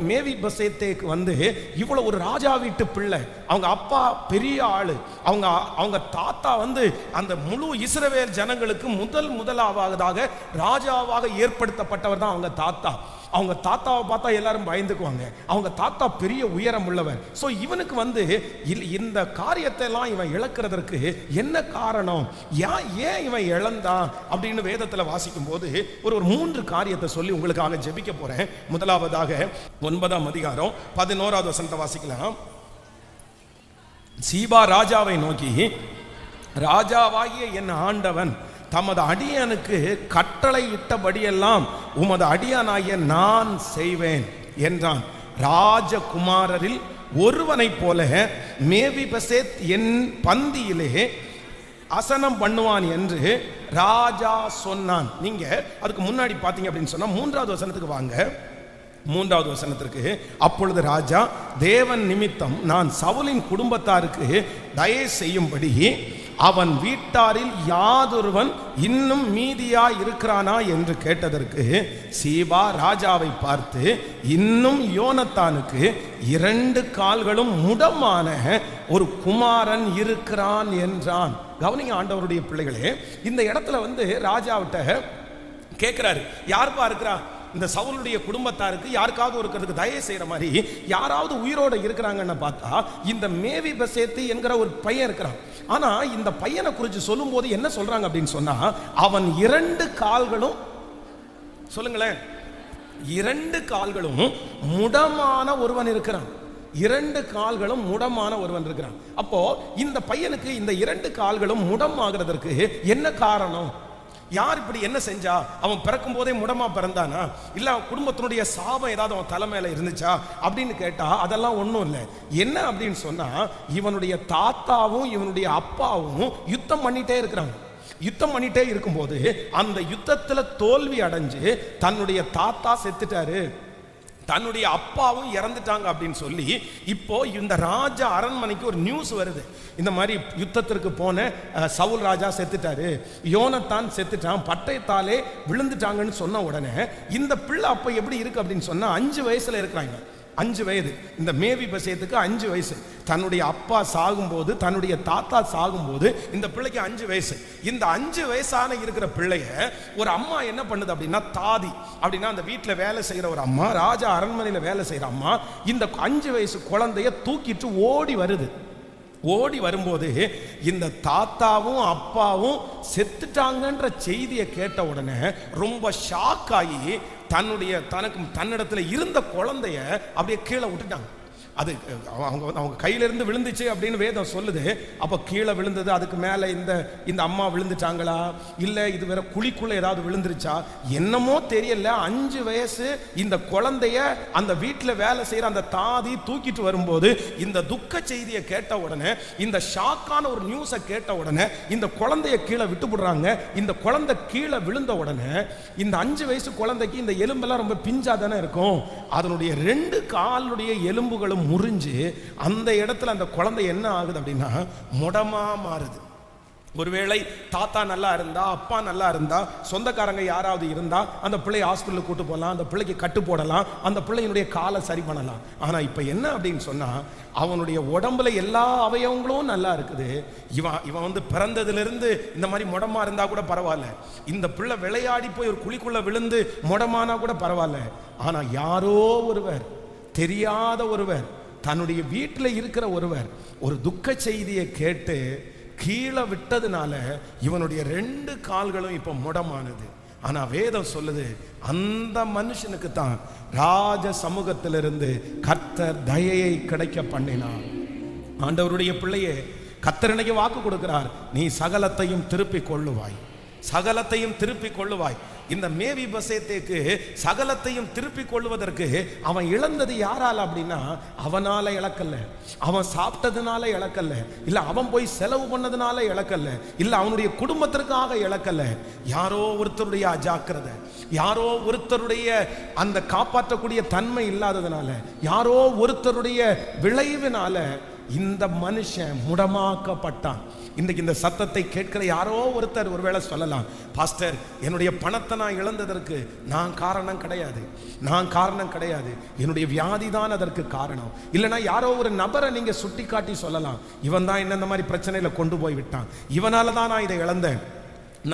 மேவிபோசேத்துக்கு இவ்வளவு ஒரு ராஜா வீட்டு பிள்ளை, அவங்க அப்பா பெரிய ஆளு, அவங்க தாத்தா அந்த முழு இஸ்ரவேல் ஜனங்களுக்கு முதலாவதாக ராஜாவாக ஏற்படுத்தப்பட்டவர் தான் அவங்க தாத்தா. அவங்க தாத்தாவை பார்த்தா எல்லாரும் பயந்துக்குவாங்க. அவங்க தாத்தா பெரிய உயரம் உள்ளவர். ஸோ இவனுக்கு இந்த காரியத்தை எல்லாம் இவன் இழக்கிறதற்கு என்ன காரணம், ஏன் இவன் இழந்தான் அப்படின்னு வேதத்தில் வாசிக்கும் போது ஒரு 3 காரியத்தை சொல்லி உங்களுக்காக ஜெபிக்க போறேன். முதலாவதாக 9ஆம் அதிகாரம் 11வது வசனத்தை வாசிக்கலாம். சீபா ராஜாவை நோக்கி, ராஜாவாகிய என் ஆண்டவன் தமது அடியானுக்கு கட்டளை இட்டபடியெல்லாம் உமது அடியானாகிய நான் செய்வேன் என்றான். ராஜகுமாரரில் ஒருவனை போல மேவிபோசேத் என் பந்தியிலே அசனம் பண்ணுவான் என்று ராஜா சொன்னான். நீங்க அதுக்கு முன்னாடி பாத்தீங்க அப்படின்னு சொன்னா 3வது வசனத்துக்கு வாங்க. 3வது வசனத்திற்கு, அப்பொழுது ராஜா, தேவன் நிமித்தம் நான் சவுலின் குடும்பத்தாருக்கு தயை செய்யும்படி அவன் வீட்டாரில் யாதொருவன் இன்னும் மீதியா இருக்கிறானா என்று கேட்டதற்கு சீபா ராஜாவை பார்த்து, இன்னும் யோனத்தானுக்கு 2 கால்களும் முடமான ஒரு குமாரன் இருக்கிறான் என்றான். கவனிங்க ஆண்டவருடைய பிள்ளைகளே, இந்த இடத்துல ராஜாவிட்ட கேட்கிறாரு, யாருப்பா இருக்கிறா? இந்த சவுலுடைய குடும்பத்தாருக்கு யாருக்காவது ஒருக்கிறதுக்கு தயை செய்யற மாதிரி யாராவது உயிரோட இருக்கிறாங்கன்னு பார்த்தா இந்த மேவிபோசேத்து என்கிற ஒரு பையன் இருக்கிறான். ஆனா இந்த பையனை குறித்து சொல்லும் போது என்ன சொல்றாங்க அப்படின்னு சொன்னா, அவன் 2 கால்களும், சொல்லுங்களேன், 2 கால்களும் முடமான ஒருவன் இருக்கிறான். 2 கால்களும் முடமான ஒருவன் இருக்கிறான். அப்போ இந்த பையனுக்கு இந்த 2 கால்களும் முடம் ஆகிறதற்கு என்ன காரணம்? யார் இப்படி என்ன செஞ்சா? அவன் பிறக்கும் போதே முடமா பிறந்தானா, இல்ல குடும்பத்தினுடைய சாபம் ஏதாவது அவன் தலைமையில இருந்துச்சா அப்படின்னு கேட்டா அதெல்லாம் ஒண்ணும் இல்லை. என்ன அப்படின்னு சொன்னா, இவனுடைய தாத்தாவும் இவனுடைய அப்பாவும் யுத்தம் பண்ணிட்டே இருக்கிறாங்க. யுத்தம் பண்ணிட்டே இருக்கும்போது அந்த யுத்தத்துல தோல்வி அடைஞ்சு தன்னுடைய தாத்தா செத்துட்டாரு, தன்னுடைய அப்பாவும் இறந்துட்டாங்க அப்படின்னு சொல்லி இப்போ இந்த ராஜ அரண்மனைக்கு ஒரு நியூஸ் வருது. இந்த மாதிரி யுத்தத்திற்கு போன சவுல் ராஜா செத்துட்டாரு, யோனத்தான் செத்துட்டான், பட்டயத்தாலே விழுந்துட்டாங்கன்னு சொன்ன உடனே இந்த பிள்ளை அப்ப எப்படி இருக்கு அப்படின்னு சொன்னா 5 வயசுல இருக்கிறாங்க. 5 வயது. இந்த மேவிபோசேத்துக்கு 5 வயசு. தன்னுடைய அப்பா சாகும்போது, தன்னுடைய தாத்தா சாகும்போது இந்த பிள்ளைக்கு 5 வயசு. இந்த 5 வயசான இருக்கிற பிள்ளைய ஒரு அம்மா என்ன பண்ணுது அப்படின்னா, தாதி அப்படின்னா அந்த வீட்டில் வேலை செய்கிற ஒரு அம்மா, ராஜா அரண்மனையில் வேலை செய்கிற அம்மா, இந்த 5 வயசு குழந்தைய தூக்கிட்டு ஓடி வருது. ஓடி வரும்போது இந்த தாத்தாவும் அப்பாவும் செத்துட்டாங்கன்ற செய்தியை கேட்ட உடனே ரொம்ப ஷாக் ஆகி தன்னிடத்துல இருந்த குழந்தைய அப்படியே கீழே விட்டுட்டாங்க. அது அவங்க கையிலிருந்து விழுந்துச்சு அப்படின்னு வேதம் சொல்லுது. அப்போ கீழே விழுந்தது, அதுக்கு மேலே இந்த அம்மா விழுந்துட்டாங்களா, இல்லை இது வேற குழிக்குள்ள ஏதாவது விழுந்துருச்சா என்னமோ தெரியல. 5 வயசு இந்த குழந்தைய அந்த வீட்டில் வேலை செய்கிற அந்த தாதி தூக்கிட்டு வரும்போது இந்த துக்க செய்தியை கேட்ட உடனே, இந்த ஷாக்கான ஒரு நியூஸை கேட்ட உடனே இந்த குழந்தைய கீழே விட்டு போடுறாங்க. இந்த குழந்தை கீழே விழுந்த உடனே இந்த 5 வயசு குழந்தைக்கு இந்த எலும்பெல்லாம் ரொம்ப பிஞ்சா தானே இருக்கும். அதனுடைய 2 காலுடைய எலும்புகளும் முறிஞ்சு அந்த இடத்துல அந்த குழந்தை என்ன ஆகுது அப்படின்னா முடமா மாறுது. ஒருவேளை தாத்தா நல்லா இருந்தா, அப்பா நல்லா இருந்தா, சொந்தக்காரங்க யாராவது இருந்தா அந்த பிள்ளையை ஹாஸ்பிட்டலுக்கு கூட்டு போகலாம், அந்த பிள்ளைக்கு கட்டு போடலாம், அந்த பிள்ளையினுடைய காலை சரி பண்ணலாம். ஆனா இப்ப என்ன அப்படின்னு சொன்னா, அவனுடைய உடம்புல எல்லா அவயவங்களும் நல்லா இருக்குது. இவன் வந்து பிறந்ததிலிருந்து இந்த மாதிரி முடமா இருந்தா கூட பரவாயில்ல, இந்த பிள்ளை விளையாடி போய் ஒரு குழிக்குள்ள விழுந்து முடமானா கூட பரவாயில்ல. ஆனா யாரோ ஒருவர், தெரியாத ஒருவர், தன்னுடைய வீட்டில் இருக்கிற ஒருவர் ஒரு துக்க செய்தியை கேட்டு கீழே விட்டதுனால இவனுடைய 2 கால்களும் இப்ப முடமானது. ஆனா வேதம் சொல்லுது, அந்த மனுஷனுக்கு தான் ராஜ சமூகத்திலிருந்து கர்த்தர் தயையை கிடைக்க பண்ணினார். ஆண்டவருடைய பிள்ளையே, கர்த்தர் இன்னைக்கு வாக்கு கொடுக்கிறார், நீ சகலத்தையும் திருப்பிக் கொள்ளுவாய், சகலத்தையும் திருப்பிக் கொள்ளுவாய். இந்த மேவிபோசேத்துக்கு சகலத்தையும் திருப்பிக் கொள்வதற்கு அவன் இழந்தது யாரால அப்படின்னா, அவனால இழக்கல்ல, அவன் சாப்பிட்டதுனால இழக்கல்ல, இல்ல அவன் போய் செலவு பண்ணதுனால இழக்கல்ல, இல்ல அவனுடைய குடும்பத்திற்காக இழக்கல்ல. யாரோ ஒருத்தருடைய அஜாக்கிரதை, யாரோ ஒருத்தருடைய அந்த காப்பாற்றக்கூடிய தன்மை இல்லாததுனால, யாரோ ஒருத்தருடைய விளைவினால இந்த மனுஷன் முடமாக்கப்பட்டான். இன்றைக்கு இந்த சத்தத்தை கேட்கிற யாரோ ஒருத்தர் ஒருவேளை சொல்லலாம், பாஸ்டர் என்னுடைய பணத்தை நான் இழந்ததற்கு நான் காரணம் கிடையாது, நான் காரணம் கிடையாது, என்னுடைய வியாதி தான் அதற்கு காரணம். இல்லைன்னா யாரோ ஒரு நபரை நீங்க சுட்டி காட்டி சொல்லலாம், இவன் தான் என்ன இந்த மாதிரி பிரச்சனையில கொண்டு போய் விட்டான், இவனால தான் நான் இதை இழந்தேன்,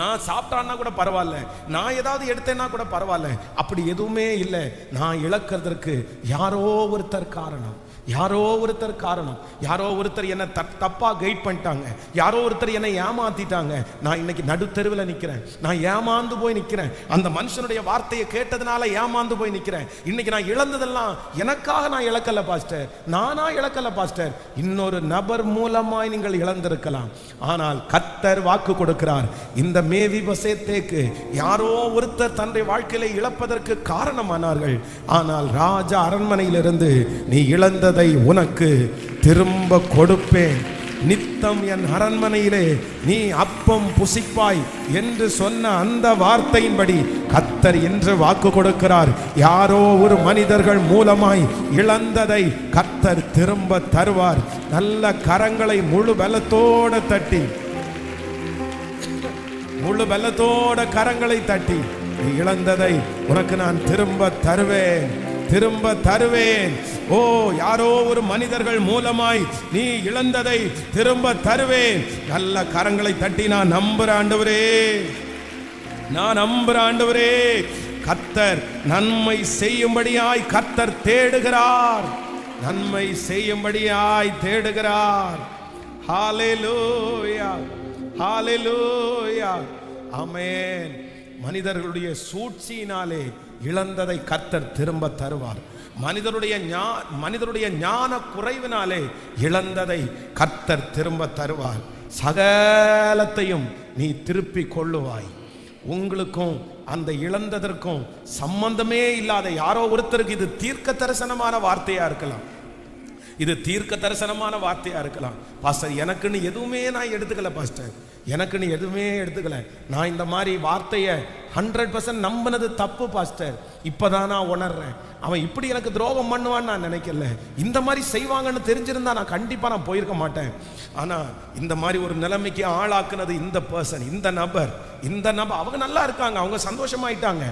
நான் சாப்பிட்டான்னா கூட பரவாயில்ல, நான் ஏதாவது எடுத்தேன்னா கூட பரவாயில்ல. அப்படி எதுவுமே இல்லை. நான் இழக்கிறதுக்கு யாரோ ஒருத்தர் காரணம், யாரோ ஒருத்தர் காரணம். யாரோ ஒருத்தர் என்னை தப்பா கைட் பண்ணிட்டாங்க, யாரோ ஒருத்தர் என்னை ஏமாத்திட்டாங்க. நான் இன்னைக்கு நடுத்தெருவில் நிற்கிறேன், நான் ஏமாந்து போய் நிற்கிறேன். அந்த மனுஷனுடைய வார்த்தையை கேட்டதுனால ஏமாந்து போய் நிற்கிறேன். இன்னைக்கு நான் இழந்ததெல்லாம் எனக்காக நான் இழக்கல பாஸ்டர், நானா இழக்கல பாஸ்டர், இன்னொரு நபர் மூலமாய் நீங்கள் இழந்திருக்கலாம். ஆனால் கர்த்தர் வாக்கு கொடுக்கிறார், இந்த மேவிபோசேத்துக்கு யாரோ ஒருத்தர் தன்னுடைய வாழ்க்கையில இழப்பதற்கு காரணமானார்கள். ஆனால் ராஜா அரண்மனையிலிருந்து நீ இழந்ததை உனக்கு திரும்ப கொடுப்பேன், நித்தம் என் அரண்மனையிலே நீ அப்பம் புசிப்பாய் என்று சொன்ன அந்த வார்த்தையின்படி கர்த்தர் என்று வாக்கு கொடுக்கிறார். யாரோ ஒரு மனிதர்கள் மூலமாய் இழந்ததை கர்த்தர் திரும்ப தருவார். நல்ல கரங்களை முழு பலத்தோட தட்டி, முழு பலத்தோட கரங்களை தட்டி, நீ இழந்ததை உனக்கு நான் திரும்ப தருவேன், திரும்ப தருவேன். ஓ, யாரோ ஒரு மனிதர்கள் மூலமாய் நீ இழந்ததை திரும்ப தருவேன். நல்ல கரங்களை தட்டி நான் நம்புற ஆண்டவரே, நான் நம்புற ஆண்டவரே, கர்த்தர் நன்மை செய்யும்படியாய் கர்த்தர் தேடுகிறார், நன்மை செய்யும்படியாய் தேடுகிறார். ஹல்லேலூயா, ஹல்லேலூயா, ஆமென். மனிதர்களுடைய சூழ்ச்சியினாலே இழந்ததை கர்த்தர் திரும்ப தருவார். மனிதருடைய ஞான குறைவினாலே இழந்ததை கர்த்தர் திரும்ப தருவார். சகலத்தையும் நீ திருப்பி கொள்ளுவாய். உங்களுக்கும் அந்த இழந்ததற்கும் சம்பந்தமே இல்லாத யாரோ ஒருத்தருக்கு இது தீர்க்க தரிசனமான வார்த்தையா இருக்கலாம். இது தீர்க்க தரிசனமான வார்த்தையா இருக்கலாம். பாஸ்டர், எனக்குன்னு எதுவுமே நான் எடுத்துக்கல பாஸ்டர், எனக்குன்னு எதுவுமே எடுத்துக்கல. நான் இந்த மாதிரி வார்த்தையை 100% நம்பினது தப்பு பாஸ்டர். இப்பதான் நான் உணர்றேன், அவன் இப்படி எனக்கு துரோகம் பண்ணுவான்னு நான் நினைக்கல. இந்த மாதிரி செய்வாங்கன்னு தெரிஞ்சிருந்தா நான் கண்டிப்பா நான் போயிருக்க மாட்டேன். ஆனா இந்த மாதிரி ஒரு நிலைமைக்கு ஆளாக்குனது இந்த பர்சன், இந்த நபர் அவங்க நல்லா இருக்காங்க, அவங்க சந்தோஷமாயிட்டாங்க.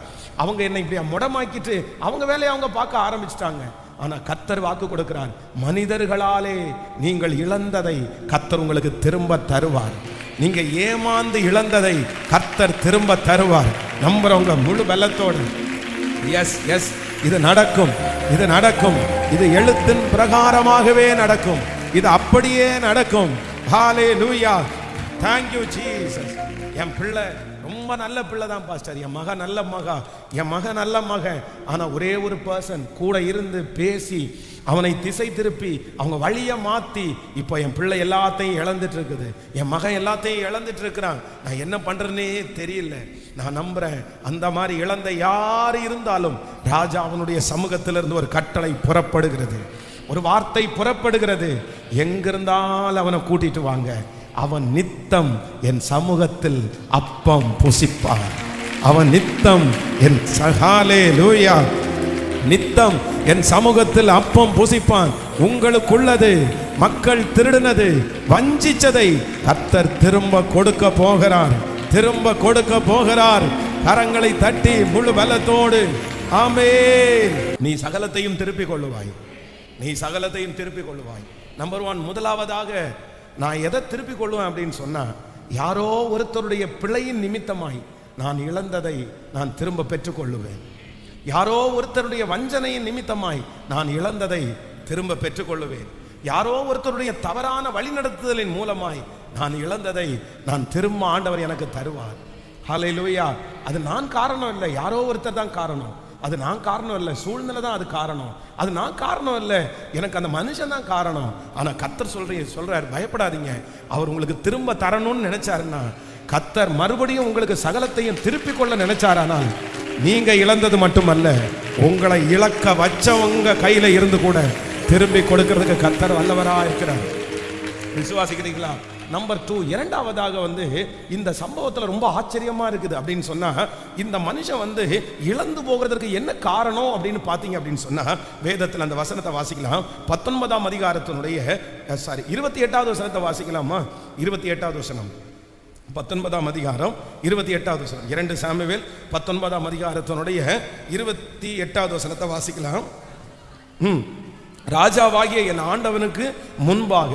அவங்க என்னை இப்படி முடமாக்கிட்டு அவங்க வேலையை அவங்க பார்க்க ஆரம்பிச்சிட்டாங்க. ஆனா கர்த்தர் வாக்கு கொடுக்கிறார், மனிதர்களாலே நீங்கள் இழந்ததை கர்த்தர் உங்களுக்கு திரும்ப தருவார். நீங்க ஏமாந்து இழந்ததை கர்த்தர் திரும்ப தருவார். நம்புறவங்க முழு பலத்தோடு எஸ் எஸ், இது நடக்கும், இது நடக்கும், இது எழுத்தின் பிரகாரமாகவே நடக்கும், இது அப்படியே நடக்கும். ஹல்லேலூயா, thank you Jesus. என் பிள்ளை ரொம்ப நல்ல பிள்ளை தான் பாஸ்டர், என் மக நல்ல மகா, என் மக நல்ல மகன். ஆனா ஒரே ஒரு பர்சன் கூட இருந்து பேசி அவனை திசை திருப்பி அவங்க வழியை மாத்தி இப்போ என் பிள்ளை எல்லாத்தையும் இழந்துட்டு இருக்குது, என் மகன் எல்லாத்தையும் இழந்துட்டு இருக்கிறான். நான் என்ன பண்றேன்னே தெரியல. நான் நம்புறேன், அந்த மாதிரி இழந்த யார் இருந்தாலும் ராஜா அவனுடைய சமூகத்திலிருந்து ஒரு கட்டளை புறப்படுகிறது, ஒரு வார்த்தை புறப்படுகிறது. எங்கிருந்தாலும் அவனை கூட்டிட்டு வாங்க, அவன் நித்தம் என் சமூகத்தில் அப்பம் புசிப்பான். அவன் நித்தம் என் ஹல்லேலூயா, நித்தம் என் சமூகத்தில் அப்பம் புசிப்பான். உங்களுக்குள்ளது மக்கள் திருடினது, வஞ்சிச்சதை கர்த்தர் திரும்ப கொடுக்க போகிறார், திரும்ப கொடுக்க போகிறார். கரங்களை தட்டி முழு பலத்தோடு ஆமென். நீ சகலத்தையும் திருப்பிக் கொள்ளுவாய், நீ சகலத்தையும் திருப்பிக் கொள்ளுவாய். நம்பர் 1, முதலாவதாக நான் எதை திருப்பிக் கொள்வேன் அப்படின்னு சொன்னா, யாரோ ஒருத்தருடைய பிழையின் நிமித்தமாய் நான் இழந்ததை நான் திரும்ப பெற்றுக்கொள்ளுவேன். யாரோ ஒருத்தருடைய வஞ்சனையின் நிமித்தமாய் நான் இழந்ததை திரும்ப பெற்றுக்கொள்ளுவேன். யாரோ ஒருத்தருடைய தவறான வழிநடத்துதலின் மூலமாய் நான் இழந்ததை நான் திரும்ப ஆண்டவர் எனக்கு தருவார். ஹல்லேலூயா. அது நான் காரணம் இல்லை, யாரோ ஒருத்தர் தான் காரணம். அது நான் காரணம் இல்லை, சூழ்நிலை தான் அது காரணம். அது நான் காரணம் இல்லை, எனக்கு அந்த மனுஷன் தான் காரணம். ஆனா கர்த்தர் சொல்றார், பயப்படாதீங்க. அவர் உங்களுக்கு திரும்ப தரணும்னு நினைச்சாருன்னா, கர்த்தர் மறுபடியும் உங்களுக்கு சகலத்தையும் திருப்பிக் கொள்ள நினைச்சாரானால், நீங்க இழந்தது மட்டுமல்ல, உங்களை இழக்க வச்சவங்க கையில இருந்து கூட திரும்பி கொடுக்கிறதுக்கு கர்த்தர் வல்லவரா இருக்கிறார். விசுவாசிக்கிறீங்களா? நம்பர் 2, இரண்டாவதாக இந்த சம்பவத்தில் ரொம்ப ஆச்சரியமா இருக்குது அப்படின்னு சொன்னா, இந்த மனுஷன் இழந்து போகிறதுக்கு என்ன காரணம் அப்படின்னு பார்த்தீங்க அப்படின்னு சொன்னா, வேதத்தில் அந்த வசனத்தை வாசிக்கலாம். 19ஆம் அதிகாரத்தினுடைய 28வது வசனத்தை வாசிக்கலாமா? 28வது வசனம், 19ஆம் அதிகாரம் 28வது வசனம், 2 சாமுவேல் 19ஆம் அதிகாரத்தினுடைய 28வது வசனத்தை வாசிக்கலாம். ராஜாவாகிய என் ஆண்டவனுக்கு முன்பாக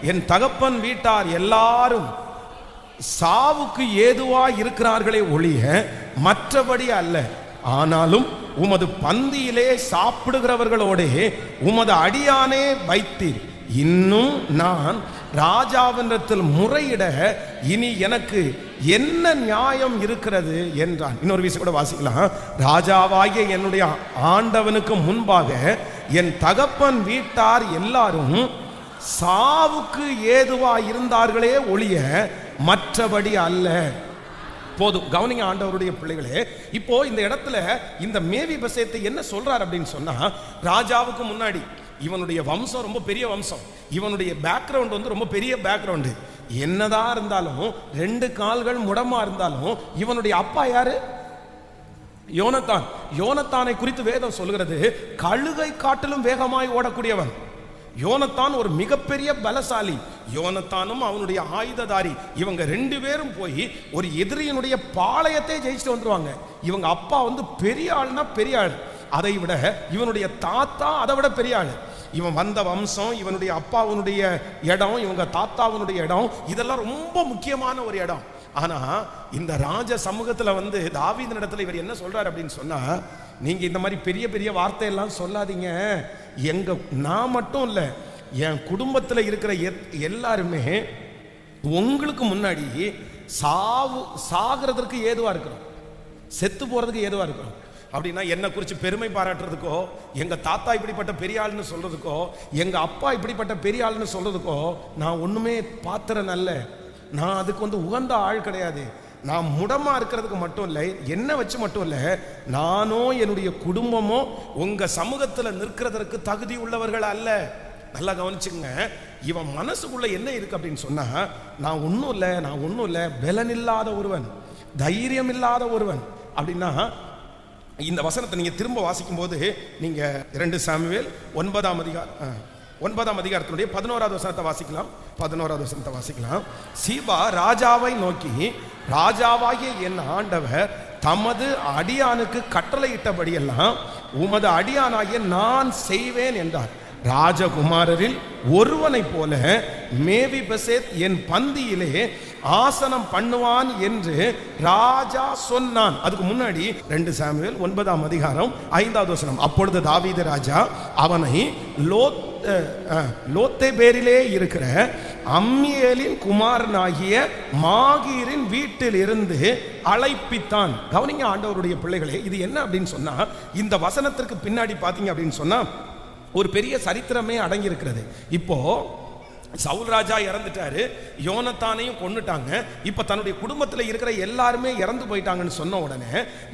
என் தகப்பன் வீட்டார் எல்லாரும் சாவுக்கு ஏதுவா இருக்கிறார்களே ஒழிய மற்றபடி அல்ல. ஆனாலும் உமது பந்தியிலே சாப்பிடுகிறவர்களோடே உமது அடியானே வைத்தீர். இன்னும் நான் ராஜாவினிடத்தில் முறையிட இனி எனக்கு என்ன நியாயம் இருக்கிறது என்றான். இன்னொரு விஷயம் கூட வாசிக்கலாம். ராஜாவாகிய என்னுடைய ஆண்டவனுக்கு முன்பாக என் தகப்பன் வீட்டார் எல்லாரும் சாவுக்கு ஏதுவா இருந்தார்களே ஒழிய மற்றபடி அல்ல. போதும், கவனிங்க ஆண்டவருடைய பிள்ளைகளே. இப்போ இந்த இடத்துல இந்த மேவிபோசேத்தை என்ன சொல்றார் அப்படின்னு சொன்னா, ராஜாவுக்கு முன்னாடி இவனுடைய வம்சம் ரொம்ப பெரிய வம்சம், இவனுடைய பேக்ரவுண்ட் ரொம்ப பெரிய பேக்ரவுண்டு. என்னதான் இருந்தாலும் 2 கால்கள் முடமா இருந்தாலும் இவனுடைய அப்பா யாரு? யோனத்தான். யோனத்தானை குறித்து வேதம் சொல்கிறது, கழுகை காட்டிலும் வேகமாய் ஓடக்கூடியவன். யோனத்தான் ஒரு மிகப்பெரிய பலசாலி. யோனத்தானும் அவனுடைய ஆயுததாரி, இவங்க 2 பேரும் போய் ஒரு எதிரியினுடைய பாளையத்தை ஜெயிச்சுட்டு வந்துருவாங்க. இவங்க அப்பா பெரிய ஆள்னா பெரிய ஆள், அதை விட இவனுடைய தாத்தா அதை விட பெரிய ஆள். இவன் வந்த வம்சம், இவனுடைய அப்பாவுடைய இடம், இவங்க தாத்தாவுடைய இடம், இதெல்லாம் ரொம்ப முக்கியமான ஒரு இடம். ஆனா இந்த ராஜ சமூகத்துல தாவீதின் இடத்துல இவர் என்ன சொல்றாரு அப்படின்னு சொன்னா, நீங்க இந்த மாதிரி பெரிய பெரிய வார்த்தையெல்லாம் சொல்லாதீங்க. நான் மட்டும் இல்ல, என் குடும்பத்துல இருக்கிற எல்லாருமே உங்களுக்கு முன்னாடி சாகிறதுக்கு ஏதுவா இருக்கிறோம், செத்து போறதுக்கு ஏதுவா இருக்கிறோம். அப்படின்னா என்ன குறித்து பெருமை பாராட்டுறதுக்கோ, எங்க தாத்தா இப்படிப்பட்ட பெரிய ஆள்னு சொல்றதுக்கோ, எங்க அப்பா இப்படிப்பட்ட பெரிய ஆள்னு சொல்றதுக்கோ நான் ஒண்ணுமே பாத்திரம் அல்ல. நான் அதுக்கு உகந்த ஆள் கிடையாது. நான் முடமா இருக்கிறதுக்கு மட்டும் இல்லை, என்ன வச்சு மட்டும் இல்லை, நானோ என்னுடைய குடும்பமோ உங்க சமூகத்தில் நிற்கிறதற்கு தகுதி உள்ளவர்கள் அல்ல. நல்லா கவனிச்சுங்க. இவன் மனசுக்குள்ள என்ன இருக்கு அப்படின்னு சொன்னா, நான் ஒன்றும் இல்லை, பலன் இல்லாத ஒருவன், தைரியம் இல்லாத ஒருவன் அப்படின்னா. இந்த வசனத்தை நீங்க திரும்ப வாசிக்கும் போது நீங்க 2 சாமுவேல் 9ஆம் அதிகாரத்தினுடைய 11ஆவது வசனத்தை வாசிக்கலாம். 11ஆவது வசனத்தை வாசிக்கலாம். சீபா ராஜாவை நோக்கி, ராஜாவாகிய என் ஆண்டவர் தமது அடியானுக்கு கட்டளையிட்டபடியெல்லாம் உமது அடியானாகிய நான் செய்வேன் என்றார். ராஜகுமாரரில் ஒருவனை போல மேவிபோசேத் என் பந்தியிலே ஆசனம் பண்ணுவான் என்று ராஜா சொன்னான். அதுக்கு முன்னாடி 2 சாமுவேல் 9ஆம் அதிகாரம் 5வது வசனம். அப்பொழுது தாவீது ராஜா அவனை லோத்தேபேரிலே இருக்கிற அம்மியேலின் குமாரனாகிய மாகீரின் வீட்டில் இருந்து அழைப்பித்தான். கவனிங்க ஆண்டவருடைய பிள்ளைகளே, இது என்ன அப்படின்னு சொன்னா, இந்த வசனத்திற்கு பின்னாடி பாத்தீங்க அப்படின்னு சொன்னா ஒரு பெரிய சரித்திரமே அடங்கி இருக்கிறது. இப்போ சவுல் ராஜா இறந்துட்டாரு, யோனத்தானையும் கொன்னுட்டாங்க. இப்ப தன்னுடைய குடும்பத்தில் இருக்கிற எல்லாருமே இறந்து போயிட்டாங்கன்னு சொன்ன உடனே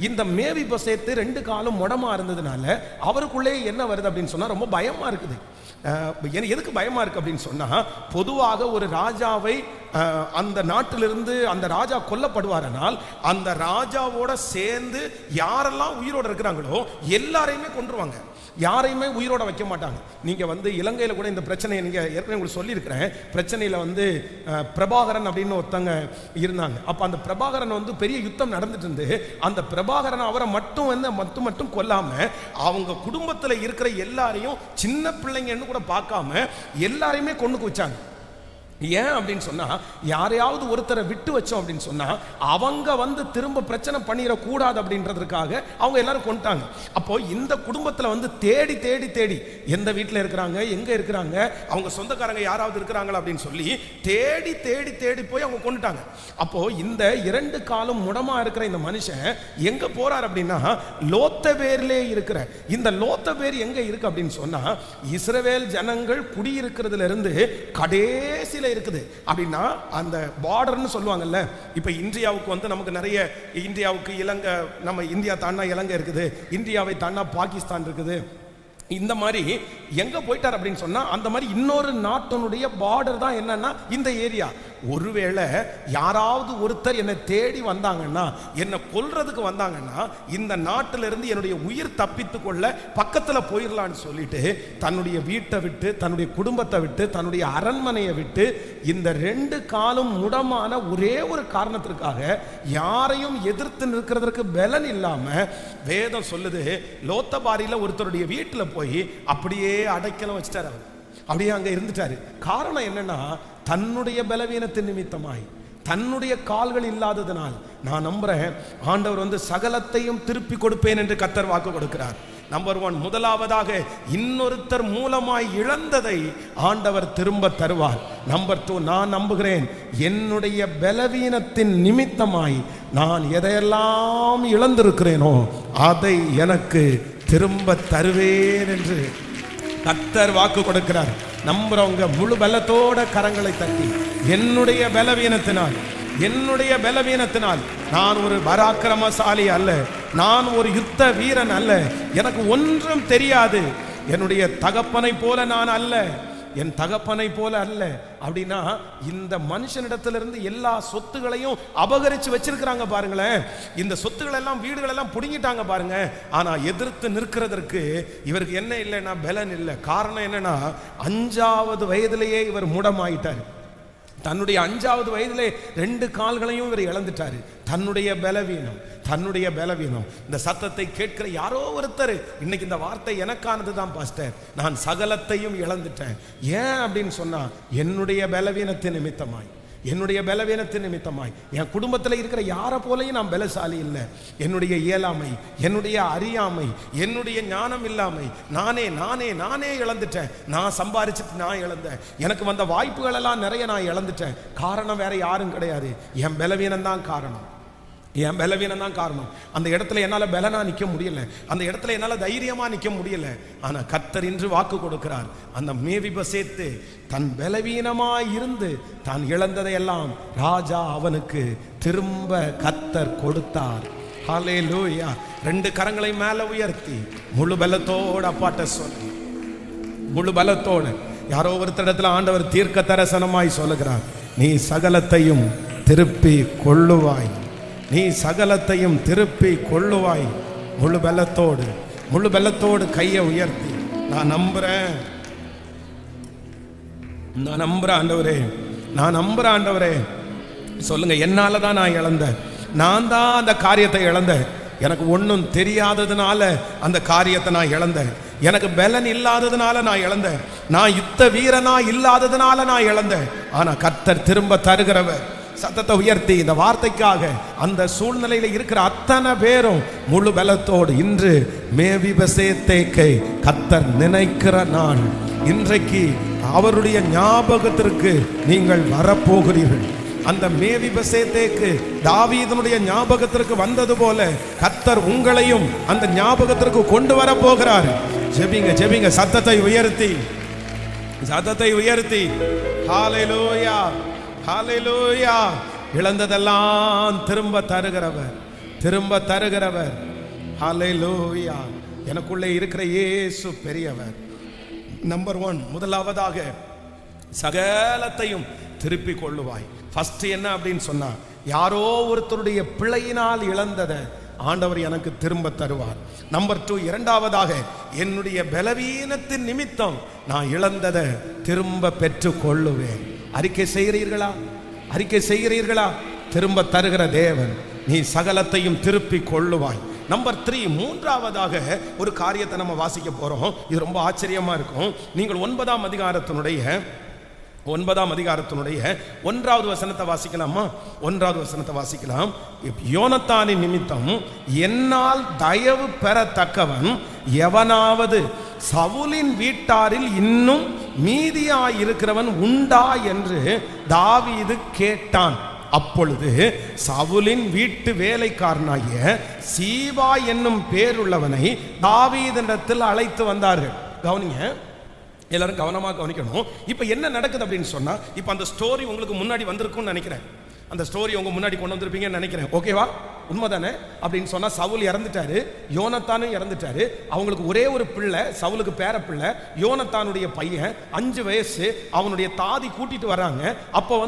இந்த மேவிபோசேத் 2 காலும் முடமா இருந்ததுனால அவருக்குள்ளே என்ன வருது அப்படின்னு சொன்னா ரொம்ப பயமா இருக்குது. எதுக்கு பயமா இருக்கு அப்படின்னு சொன்னா, பொதுவாக ஒரு ராஜாவை அந்த நாட்டிலிருந்து அந்த ராஜா கொல்லப்படுவாரனால் அந்த ராஜாவோட சேர்ந்து யாரெல்லாம் உயிரோட இருக்கிறாங்களோ எல்லாரையுமே கொன்றுவாங்க, யாரையுமே உயிரோட வைக்க மாட்டாங்க. நீங்க இலங்கையில் கூட இந்த பிரச்சனையை நீங்க ஏற்கனவே உங்களுக்கு சொல்லியிருக்கிறேன். பிரச்சனையில பிரபாகரன் அப்படின்னு ஒருத்தங்க இருந்தாங்க. அப்ப அந்த பிரபாகரன் பெரிய யுத்தம் நடந்துட்டு இருந்து அந்த பிரபாகரன் அவரை மட்டும் கொல்லாம அவங்க குடும்பத்தில் இருக்கிற எல்லாரையும் சின்ன பிள்ளைங்கன்னு கூட பார்க்காம எல்லாரையுமே கொண்டு வச்சாங்க. ஏன் அப்படின்னு சொன்னா, யாரையாவது ஒருத்தரை விட்டு வச்சோம் அப்படின்னு சொன்னா அவங்க திரும்ப பிரச்சனை பண்ணிட கூடாது அப்படின்றதுக்காக அவங்க எல்லாரும் கொண்டாங்க. அப்போ இந்த குடும்பத்துல தேடி தேடி தேடி எந்த வீட்டில் இருக்கிறாங்க, எங்க இருக்கிறாங்க, அவங்க சொந்தக்காரங்க யாராவது இருக்கிறாங்களா அப்படின்னு சொல்லி தேடி தேடி தேடி போய் அவங்க கொண்டுட்டாங்க. அப்போ இந்த 2 காலும் முடமா இருக்கிற இந்த மனுஷன் எங்க போறார் அப்படின்னா, லோத்தபேரிலே இருக்கிற இந்த லோத்தபேர் எங்க இருக்கு அப்படின்னு சொன்னா, இஸ்ரவேல் ஜனங்கள் குடியிருக்கிறதுல இருந்து கடைசியில இருக்குது. அப்படின்னா அந்த பார்டர்னு சொல்லுவாங்கல்ல. இப்ப இந்தியாவுக்கு நமக்கு நிறைய, இந்தியாவுக்கு இலங்கை, நம்ம இந்தியா தாண்டா இலங்கை இருக்குது, இந்தியாவை தாண்டா பாகிஸ்தான் இருக்குது. இந்த மாதிரி எங்க போயிட்டார் அப்படின்னு சொன்னா, அந்த மாதிரி இன்னொரு நாட்டினுடைய பார்டர் தான் என்னன்னா இந்த ஏரியா. ஒருவேளை யாராவது ஒருத்தர் என்னை தேடி வந்தாங்கன்னா, என்னை கொல்றதுக்கு வந்தாங்கன்னா, இந்த நாட்டிலிருந்து என்னுடைய உயிர் தப்பித்து கொள்ள பக்கத்தில் போயிடலான்னு சொல்லிட்டு தன்னுடைய வீட்டை விட்டு, தன்னுடைய குடும்பத்தை விட்டு, தன்னுடைய அரண்மனையை விட்டு இந்த 2 காலும் முடமான ஒரே ஒரு காரணத்திற்காக யாரையும் எதிர்த்து நிற்கிறதுக்கு பலன் இல்லாம வேதம் சொல்லுது, லோத்தபாரில ஒருத்தருடைய வீட்டில் போய் அப்படியே அடைக்கலம் வச்சிட்டார். அவர் அப்படியே அங்க இருந்துட்டாரு. காரணம் என்னன்னா, தன்னுடைய பலவீனத்தின் நிமித்தமாய், தன்னுடைய கால்கள் இல்லாததனால். நான் நம்புறேன் ஆண்டவர் சகலத்தையும் திருப்பி கொடுப்பேன் என்று கர்த்தர் வாக்கு கொடுக்கிறார். நம்பர் 1, முதலாவதாக இன்னொருத்தர் மூலமாய் இழந்ததை ஆண்டவர் திரும்ப தருவார். நம்பர் 2, நான் நம்புகிறேன் என்னுடைய பலவீனத்தின் நிமித்தமாய் நான் எதையெல்லாம் இழந்திருக்கிறேனோ அதை எனக்கு திரும்ப தருவேன் என்று கர்த்தர் வாக்கு கொடுக்கிறார். நம்புறவங்க முழு பலத்தோட கரங்களை தட்டி, என்னுடைய பலவீனத்தினால் நான் ஒரு பராக்கிரமசாலி அல்ல, நான் ஒரு யுத்த வீரன் அல்ல, எனக்கு ஒன்றும் தெரியாது, என்னுடைய தகப்பனை போல நான் அல்ல, என் தகப்பனை போல அல்ல அப்படின்னா, இந்த மனுஷனிடத்திலிருந்து எல்லா சொத்துகளையும் அபகரிச்சு வச்சிருக்கிறாங்க பாருங்களேன். இந்த சொத்துக்கள் எல்லாம், வீடுகள் எல்லாம் புடுங்கிட்டாங்க பாருங்க. ஆனா எதிர்த்து நிற்கிறதற்கு இவருக்கு என்ன இல்லைன்னா பலன் இல்லை. காரணம் என்னன்னா, 5வது வயதிலேயே இவர் முடமாயிட்டார். தன்னுடைய 5வது வயதிலே 2 கால்களையும் இவர் இழந்துட்டாரு. தன்னுடைய பலவீனம். இந்த சத்தத்தை கேட்கிற யாரோ ஒருத்தர் இன்னைக்கு இந்த வார்த்தை எனக்கானது தான் பாஸ்டர், நான் சகலத்தையும் இழந்துட்டேன். ஏன் அப்படின்னு சொன்னா, என்னுடைய பலவீனத்தின் நிமித்தமாய் என் குடும்பத்தில் இருக்கிற யாரை போலையும் நான் பலசாலி இல்லை. என்னுடைய இயலாமை, என்னுடைய அறியாமை, என்னுடைய ஞானம் இல்லாமை, நானே இழந்துட்டேன். நான் சம்பாரிச்சுட்டு நான் இழந்தேன். எனக்கு வந்த வாய்ப்புகள் எல்லாம் நிறைய நான் இழந்துட்டேன். காரணம் வேற யாரும் கிடையாது, என் பலவீனம் தான் காரணம். அந்த இடத்துல என்னால் பலனா நிற்க முடியல, அந்த இடத்துல என்னால் தைரியமா நிற்க முடியல. ஆனா கர்த்தர் இன்று வாக்கு கொடுக்கிறார், அந்த மேவிபோசேத் தன் பலவீனமாய் இருந்து தான் இழந்ததையெல்லாம் ராஜா அவனுக்கு திரும்ப கர்த்தர் கொடுத்தார். ஹல்லேலூயா. 2 கரங்களை மேல உயர்த்தி முழு பலத்தோடு அப்பாட்ட சொல்லி, முழு பலத்தோடு யாரோ ஒருத்தரிடத்துல ஆண்டவர் தீர்க்க தரிசனமாய் சொல்லுகிறார், நீ சகலத்தையும் திருப்பி கொள்ளுவாய், நீ சகலத்தையும் திருப்பி கொள்ளுவாய். முழு பலத்தோடு கையை உயர்த்தி நான் நம்புறேன், நான் நம்புறேன் ஆண்டவரே, நான் நம்புறேன் ஆண்டவரே. சொல்லுங்க, என்னால தான் நான் இழந்தேன், நான் தான் அந்த காரியத்தை இழந்தேன். எனக்கு ஒன்றும் தெரியாததுனால அந்த காரியத்தை நான் இழந்தேன். எனக்கு பலன் இல்லாததுனால நான் இழந்தேன். நான் யுத்த வீரனா இல்லாததுனால நான் இழந்தேன். ஆனா கர்த்தர் திரும்ப தருகிறவர். சத்தத்தை உயர்த்தி இந்த வார்த்தைக்காக அந்த சூழ்நிலையில் இருக்கிற அத்தனை பேரும் முழு பலத்தோடு இன்று மேவிபசேத்தேக்கை கர்த்தர் நினைக்கிற நாள். இன்றைக்கு அவருடைய ஞாபகத்திற்கு நீங்கள் வரப்போகிறீர்கள். அந்த மேவிபசேத்தேக்கு தாவீதனுடைய ஞாபகத்திற்கு வந்தது போல கர்த்தர் உங்களையும் அந்த ஞாபகத்திற்கு கொண்டு வர போகிறார். ஜெபிங்க, ஜெபிங்க, சத்தத்தை உயர்த்தி, சத்தத்தை உயர்த்தி. ஹல்லேலூயா, ஹல்லேலூயா. இழந்ததெல்லாம் திரும்ப தருகிறவர், திரும்ப தருகிறவர். ஹல்லேலூயா. எனக்குள்ளே இருக்கிற இயேசு பெரியவர். நம்பர் 1, முதலாவதாக சகலத்தையும் திருப்பி கொள்ளுவாய். ஃபர்ஸ்ட் என்ன அப்படின்னு சொன்னா, யாரோ ஒருத்தருடைய பிழையினால் இழந்ததை ஆண்டவர் எனக்கு திரும்ப தருவார். நம்பர் 2, இரண்டாவதாக என்னுடைய பலவீனத்தின் நிமித்தம் நான் இழந்ததை திரும்ப பெற்று கொள்ளுவேன். அறிக்கை செய்கிறீர்களா? அறிக்கை செய்கிறீர்களா? திரும்ப தருகிற தேவன், நீ சகலத்தையும் திருப்பி கொள்ளுவாய். நம்பர் 3, மூன்றாவதாக ஒரு காரியத்தை நம்ம வாசிக்க போறோம். இது ரொம்ப ஆச்சரியமா இருக்கும். நீங்கள் 9ஆம் அதிகாரத்தினுடைய 1வது வசனத்தை வாசிக்கலாமா? 1வது வசனத்தை வாசிக்கலாம். யோனத்தானின் நிமித்தம் என்னால் தயவு பெறத்தக்கவன் எவனாவது சவுலின் வீட்டாரில் இன்னும் மீதியாயிருக்கிறவன் உண்டா என்று தாவீது கேட்டான். அப்பொழுது சவுலின் வீட்டு வேலைக்காரனாகிய சீபா என்னும் பேருள்ளவனை தாவீதிடத்தில் அழைத்து வந்தார்கள். கவனிங்க, எல்லாரும் கவனமாக கவனிக்கணும். இப்போ என்ன நடக்குது அப்படின்னு சொன்னா, இப்போ அந்த ஸ்டோரி உங்களுக்கு முன்னாடி வந்திருக்கும்னு நினைக்கிறேன். அந்த ஸ்டோரி உங்க முன்னாடி கொண்டு வந்திருப்பீங்கன்னு நினைக்கிறேன். ஓகேவா? உண்மைதானே? அப்படின்னு சொன்னா சவுல் இறந்துட்டாரு, யோனத்தானும் இறந்துட்டாரு. அவங்களுக்கு ஒரே ஒரு பிள்ளை, சவுலுக்கு பேர பிள்ளை யோனத்தானுடைய பையன், 5 வயசு. அவனுடைய தாதி கூட்டிட்டு வராங்க. அப்போ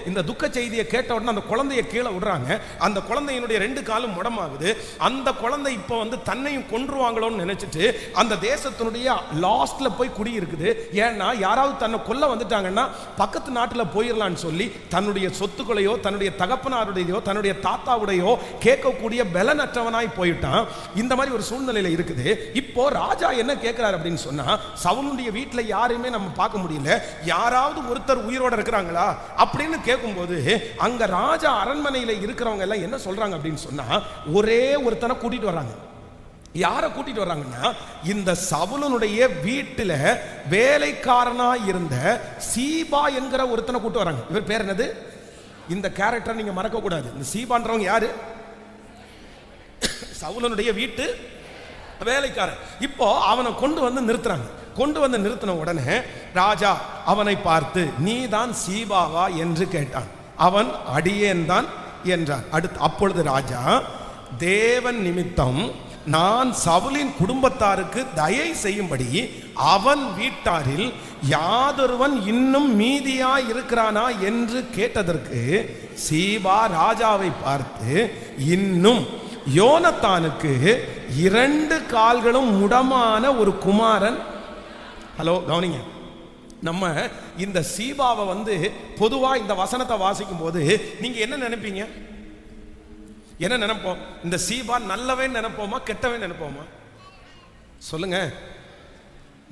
இந்த துக்க செய்தியை கேட்ட உடனே அந்த குழந்தைய கீழே விடுறாங்க. அந்த குழந்தையினுடைய 2 காலும் முடமாகுது. அந்த குழந்தை இப்போ தன்னையும் கொன்றுவாங்களோன்னு நினைச்சிட்டு அந்த தேசத்தினுடைய லாஸ்ட்ல போய் குடி இருக்குது. ஏன்னா யாராவது தன்னை கொல்ல வந்துட்டாங்கன்னா பக்கத்து நாட்டில் போயிடலான்னு சொல்லி தன்னுடைய சொத்துக்களையோ தன்னுடைய தகப்பனாருடையோ தன்னுடைய தாத்தாவுடையோ கேட்கக்கூடிய பலனற்றவனாய் போயிட்டான். இந்த மாதிரி ஒரு சூழ்நிலையில இருக்குது. இப்போ ராஜா என்ன கேட்கிறார் அப்படின்னு சொன்னா, சவுலுடைய வீட்டில் யாரையுமே நம்ம பார்க்க முடியல, யாராவது ஒருத்தர் உயிரோட இருக்கிறாங்களா அப்படின்னு கேட்கும்போது அங்க ராஜா அரண்மனையில இருக்கிறவங்க எல்லாம் என்ன சொல்றாங்க அப்படின்னு சொன்னா, ஒரே ஒருத்தனை கூட்டிட்டு வர்றாங்க. யாரை கூட்டிட்டு வர்றாங்கன்னா, இந்த சவுலனுடைய வீட்டில் வேலைக்காரனா இருந்த சீபா என்கிற ஒருத்தனை கூட்டு வராங்க. இவர் பேர் என்னது? இந்த கேரக்டர் நீங்க மறக்க கூடாது. இந்த சீபான்றவங்க யாரு? சவுலனுடைய வீட்டு வேலைக்காரன். இப்போ அவனை கொண்டு நிறுத்துறாங்க. கொண்டு நிறுத்தின உடனே ராஜா அவனை பார்த்து, நீ தான் சீபாவா என்று கேட்டான். அவன் அடியேன் தான் என்றான். அப்பொழுது ராஜா, தேவன் நிமித்தம் நான் சவுலின் குடும்பத்தாருக்கு தயை செய்யும்படி அவன் வீட்டாரில் யாதொருவன் இன்னும் மீதியாய் இருக்கிறானா என்று கேட்டதற்கு சீபா ராஜாவை பார்த்து, இன்னும் யோனத்தானுக்கு 2 கால்களும் முடமான ஒரு குமாரன். ஹலோ, கவனிங்க. நம்ம இந்த சீபாவை பொதுவா இந்த வசனத்தை வாசிக்கும் போது நீங்க என்ன நினைப்பீங்க? என்ன நினைப்போம்? இந்த சீபா நல்லவன் நினைப்போமா கெட்டவன் நினைப்போமா? சொல்லுங்க.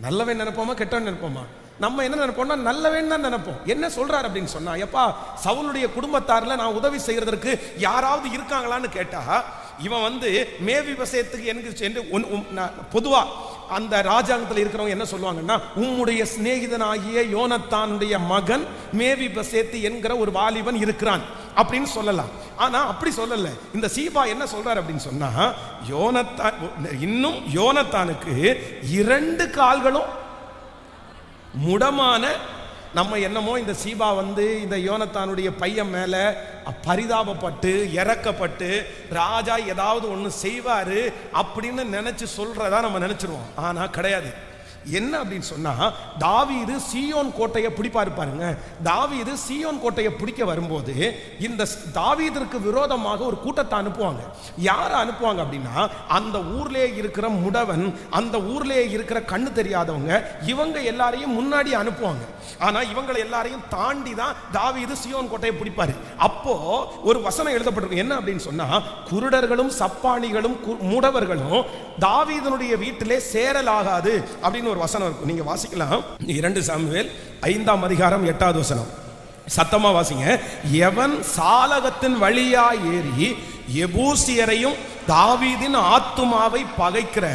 நல்லவன் நினைப்போமா கெட்டவன் நினைப்போமா? நம்ம என்ன நினைப்போம்னா நல்லவன் தான் நினைப்போம். என்ன சொல்றாரு அப்படின்னு சொன்னா, எப்பா சவுலுடைய குடும்பத்தாரில் நான் உதவி செய்யறதற்கு யாராவது இருக்காங்களான்னு கேட்டா, இவன் மேவிபசேத்துக்கு என்று பொதுவா அந்த ராஜாங்கத்தில் இருக்கிறவங்க என்ன சொல்லுவாங்கன்னா, உம்முடைய சிநேகிதனாகிய யோனத்தானுடைய மகன் மேவிபசேத்து என்கிற ஒரு வாலிபன் இருக்கிறான் அப்படின்னு சொல்லலாம். ஆனா அப்படி சொல்லல. இந்த சீபா என்ன சொல்றாரு அப்படின்னு சொன்னா, இன்னும் யோனத்தானுக்கு 2 கால்களும் முடமான. நம்ம என்னமோ இந்த சீபா இந்த யோனத்தானுடைய பையன் மேல பரிதாபப்பட்டு இறக்கப்பட்டு ராஜா ஏதாவது ஒன்று செய்வாரு அப்படின்னு நினைச்சு சொல்றதா நம்ம நினைச்சிருவோம். ஆனா கிடையாது. என்ன அப்படின்னு சொன்னா, தாவீது சீயோன் கோட்டையை பிடிப்பாரு பாருங்க. தாவீது சீயோன் கோட்டையை பிடிக்க வரும்போது இந்த தாவீதிற்கு விரோதமாக ஒரு கூட்டத்தை அனுப்புவாங்க. யாரை அனுப்புவாங்க அப்படின்னா, அந்த ஊர்லயே இருக்கிற முடவன், அந்த ஊர்லயே இருக்கிற கண்ணு தெரியாதவங்க, இவங்க எல்லாரையும் முன்னாடி அனுப்புவாங்க. ஆனா இவங்களை எல்லாரையும் தாண்டி தான் தாவீது சீயோன் கோட்டையை பிடிப்பாரு. அப்போ ஒரு வசனம் எழுதப்பட்டிருக்கு. என்ன அப்படின்னு சொன்னா, குருடர்களும் சப்பானிகளும் முடவர்களும் தாவீதனுடைய வீட்டிலே சேரலாகாது அப்படின்னு ஒரு வசனம் இருக்கும். நீங்க வாசிக்கலாம். 2 சாமுவேல் 5ஆம் அதிகாரம் 8வது வசனம். சத்தமா வாசிங்க. எவன் சாலகத்தின் வழியா ஏறி எபூசியரையும் தாவீதின் ஆத்துமாவை பகைக்கிற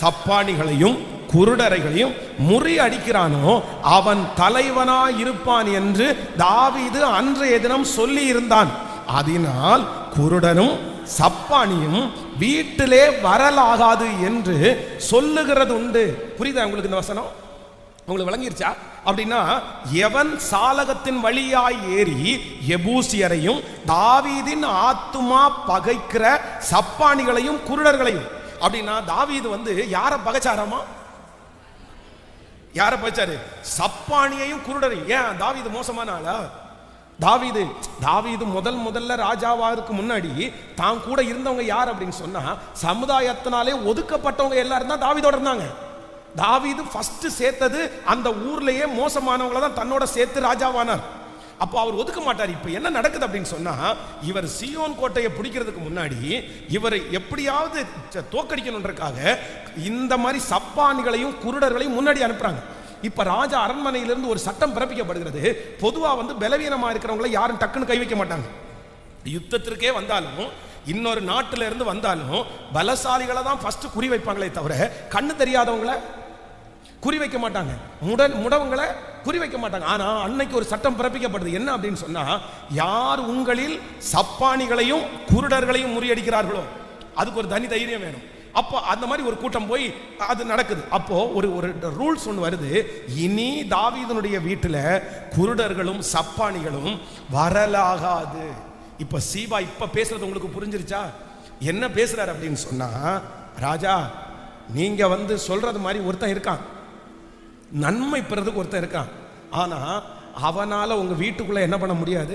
சப்பானிகளையும் குருடரைகளையும் முறியடிக்கிறானோ அவன் தலைவனாய் இருப்பான் என்று தாவீது அன்றைய தினம் சொல்லி இருந்தான். அதனால் குருடனும் சப்பானியும் வீட்டிலே வரலாகாது என்று சொல்லுகிறது உண்டு. புரியுதா உங்களுக்கு இந்த வசனம்? உங்களுக்கு விளங்கிருச்சா? அப்படின்னா, எவன் சாலகத்தின் வழியாய் ஏறி எபூசியரையும் தாவீதின் ஆத்துமா பகைக்கிற சப்பானிகளையும் குருடர்களையும், அப்படின்னா தாவீது யாரை பகைச்சாராமா? யாரை பகைச்சாரு? சப்பானியையும் குருடரையும். ஏன் தாவீது மோசமான ஆளா? தாவீது முதல்ல ராஜாவாருக்கு முன்னாடி தான் கூட இருந்தவங்க யார் அப்படின்னு சொன்னா, சமுதாயத்தினாலே ஒதுக்கப்பட்டவங்க எல்லாரும் தான் தாவீதோட இருந்தாங்க. தாவீது ஃபர்ஸ்ட் சேர்த்தது அந்த ஊர்லயே மோசமானவங்கள தான் தன்னோட சேர்த்து ராஜாவானார். அப்போ அவர் ஒதுக்க மாட்டார். இப்ப என்ன நடக்குது அப்படின்னு சொன்னா, இவர் சீயோன் கோட்டையை பிடிக்கிறதுக்கு முன்னாடி இவர் எப்படியாவது தோக்கடிக்கணுன்றதுக்காக இந்த மாதிரி சப்பானிகளையும் குருடர்களையும் முன்னாடி அனுப்புறாங்க. இப்ப ராஜா அரண்மனையிலிருந்து ஒரு சட்டம் பிறப்பிக்கப்படுகிறது. பொதுவா பலவீனமா இருக்கிறவங்களை யாரும் டக்குன்னு கை வைக்க மாட்டாங்க. யுத்தத்திற்கே வந்தாலும், இன்னொரு நாட்டில இருந்து வந்தாலும் பலசாலிகளை தான் ஃபர்ஸ்ட் குறி வைப்பாங்களே தவிர கண்ணு தெரியாதவங்களை குறி வைக்க மாட்டாங்க, முடவங்களை குறி வைக்க மாட்டாங்க. ஆனா அன்னைக்கு ஒரு சட்டம் பிறப்பிக்கப்படுது. என்ன அப்படின்னு சொன்னா, யார் உங்களில் சப்பானிகளையும் குருடர்களையும் முறியடிக்கிறார்களோ அதுக்கு ஒரு தனி தைரியம் வேணும். அப்போ அந்த மாதிரி ஒரு கூட்டம் போய் அது நடக்குது. அப்போ ஒரு ரூல்ஸ் ஒன்று வருது. இனி தாவீதனுடைய வீட்டில் குருடர்களும் சப்பானிகளும் வரலாகாது. இப்ப சீபா இப்ப பேசுறது உங்களுக்கு புரிஞ்சிருச்சா? என்ன பேசுறாரு அப்படின்னு சொன்னா, ராஜா நீங்க சொல்றது மாதிரி ஒருத்தன் இருக்கான், நன்மை பெறதுக்கு ஒருத்தன் இருக்கான். ஆனா அவனால உங்க வீட்டுக்குள்ள என்ன பண்ண முடியாது,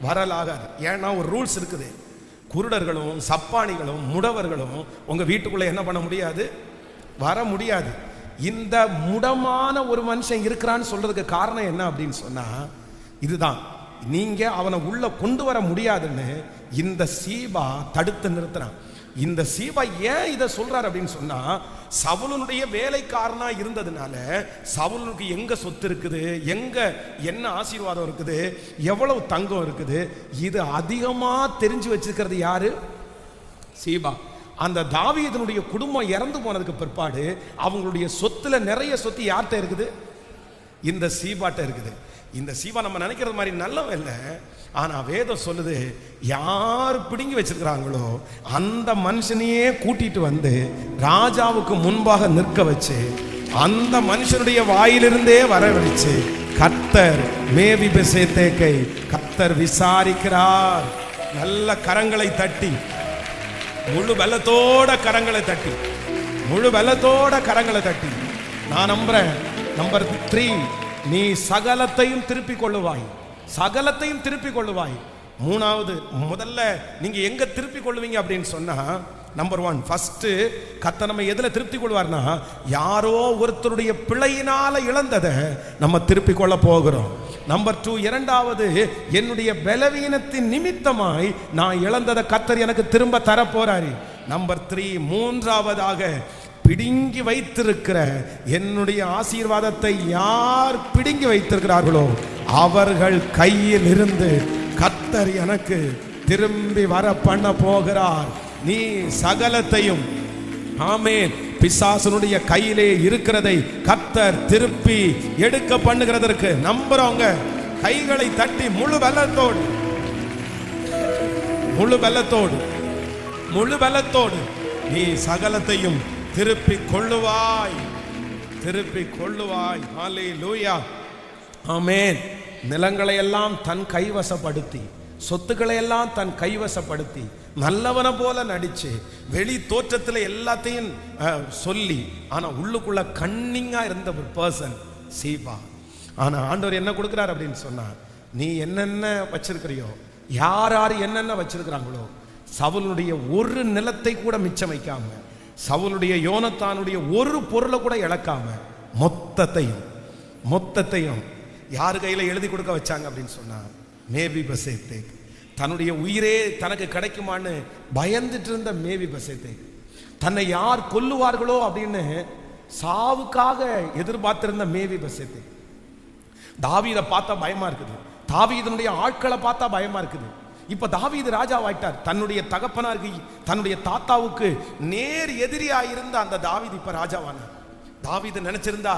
வரலாகாது. ஏன்னா ஒரு ரூல்ஸ் இருக்குது. குருடர்களும் சப்பானிகளும் முடவர்களும் உங்க வீட்டுக்குள்ள என்ன பண்ண முடியாது, வர முடியாது. இந்த முடமான ஒரு மனுஷன் இருக்கிறான்னு சொல்றதுக்கு காரணம் என்ன அப்படின்னு சொன்னா, இதுதான். நீங்க அவனை உள்ள கொண்டு வர முடியாதுன்னு இந்த சீபா தடுத்து நிறுத்துறான். இந்த சீபா ஏன் இதை சொல்றாரு அப்படின்னு சொன்னா, சவுலுடைய வேலைக்காரனா இருந்ததுனால சவுலுக்கு எங்க சொத்து இருக்குது, எங்க என்ன ஆசீர்வாதம் இருக்குது, எவ்வளவு தங்கம் இருக்குது, இது அதிகமா தெரிஞ்சு வச்சிருக்கிறது யாரு? சீபா. அந்த தாவீதனுடைய குடும்பம் இறந்து போனதுக்கு பிற்பாடு அவங்களுடைய சொத்துல நிறைய சொத்து யார்கிட்ட இருக்குது? இந்த சீபாட்ட இருக்குது. இந்த சீபா நம்ம நினைக்கிறது மாதிரி நல்லவன் இல்லை. ஆனா வேதம் சொல்லுது, யார் பிடுங்கி வச்சிருக்கிறாங்களோ அந்த மனுஷனையே கூட்டிட்டு ராஜாவுக்கு முன்பாக நிற்க வச்சு அந்த மனுஷனுடைய வாயிலிருந்தே வரவழைச்சு கர்த்தர் மேவிபெசேத்தேக்கை கர்த்தர் விசாரிக்கிறார். நல்ல கரங்களை தட்டி, முழு பலத்தோட கரங்களை தட்டி, முழு பலத்தோட கரங்களை தட்டி நான் நம்புறேன். நம்பர் 3, நீ சகலத்தையும் திருப்பிக் கொள்ளுவாய், சகலத்தையும் திருப்பிக் கொள்ளுவாய். 3வது, முதல்ல நீங்க எங்க திருப்பிக் கொள்ளுவீங்க அப்படின்னு சொன்னா, நம்பர் 1, ஃபர்ஸ்ட் கர்த்தர் நம்ம எதுல திருப்தி கொள்வார்னா, யாரோ ஒருத்தருடைய பிழையினால இழந்ததை நம்ம திருப்பிக் கொள்ள போகிறோம். நம்பர் 2, இரண்டாவது, என்னுடைய பலவீனத்தின் நிமித்தமாய் நான் இழந்ததை கர்த்தர் எனக்கு திரும்ப தர போறாரு. நம்பர் 3, மூன்றாவதாக, பிடுங்கி வைத்திருக்கிற என்னுடைய ஆசீர்வாதத்தை யார் பிடுங்கி வைத்திருக்கிறார்களோ அவர்கள் கையில் இருந்து கர்த்தர் எனக்கு திரும்பி வர பண்ண போகிறார். நீ சகலத்தையும், ஆமென், பிசாசனுடைய கையிலே இருக்கிறதை கர்த்தர் திருப்பி எடுக்க பண்ணுகிறதற்கு நம்புறவங்க கைகளை தட்டி முழு பலத்தோடு, முழு பலத்தோடு, முழு பலத்தோடு நீ சகலத்தையும் திருப்பிக் கொள்ளுவாய், திருப்பிக் கொள்ளுவாய். ஹல்லேலூயா, ஆமென். நிலங்களை எல்லாம் தன் கைவசப்படுத்தி சொத்துக்களை எல்லாம் தன் கைவசப்படுத்தி நல்லவனை போல நடிச்சு வெளி தோற்றத்தில் எல்லாத்தையும் சொல்லி ஆனா உள்ளுக்குள்ள கன்னிங்கா இருந்த ஒரு பர்சன் சீபா. ஆனா ஆண்டவர் என்ன கொடுக்கிறார் அப்படின்னு சொன்னா, நீ என்னென்ன வச்சிருக்கிறியோ, யார் யார் என்னென்ன வச்சிருக்கிறாங்களோ, சவுலுடைய ஒரு நிலத்தை கூட மிச்சம் வைக்காம, சவுலுடைய யோனத்தானுடைய ஒரு பொருளை கூட இழக்காம மொத்தத்தையும் யார் கையில எழுதி கொடுக்க வச்சாங்க அப்படின்னு சொன்னா, மேவிபோசேத்து. தன்னுடைய உயிரே தனக்கு கிடைக்குமான்னு பயந்துட்டு இருந்த மேவிபோசேத்து, தன்னை யார் கொல்லுவார்களோ அப்படின்னு சாவுக்காக எதிர்பார்த்திருந்த மேவிபோசேத்து, தாவீதை பார்த்தா பயமா இருக்குது, தாவீதனுடைய ஆட்களை பார்த்தா பயமா இருக்குது. இப்ப தாவீது ராஜாவாயிட்டார். தன்னுடைய தகப்பனாருக்கு, தன்னுடைய தாத்தாவுக்கு நேர் எதிரியா இருந்த அந்த தாவீது இப்ப ராஜாவானார். தாவீது நினைச்சிருந்தா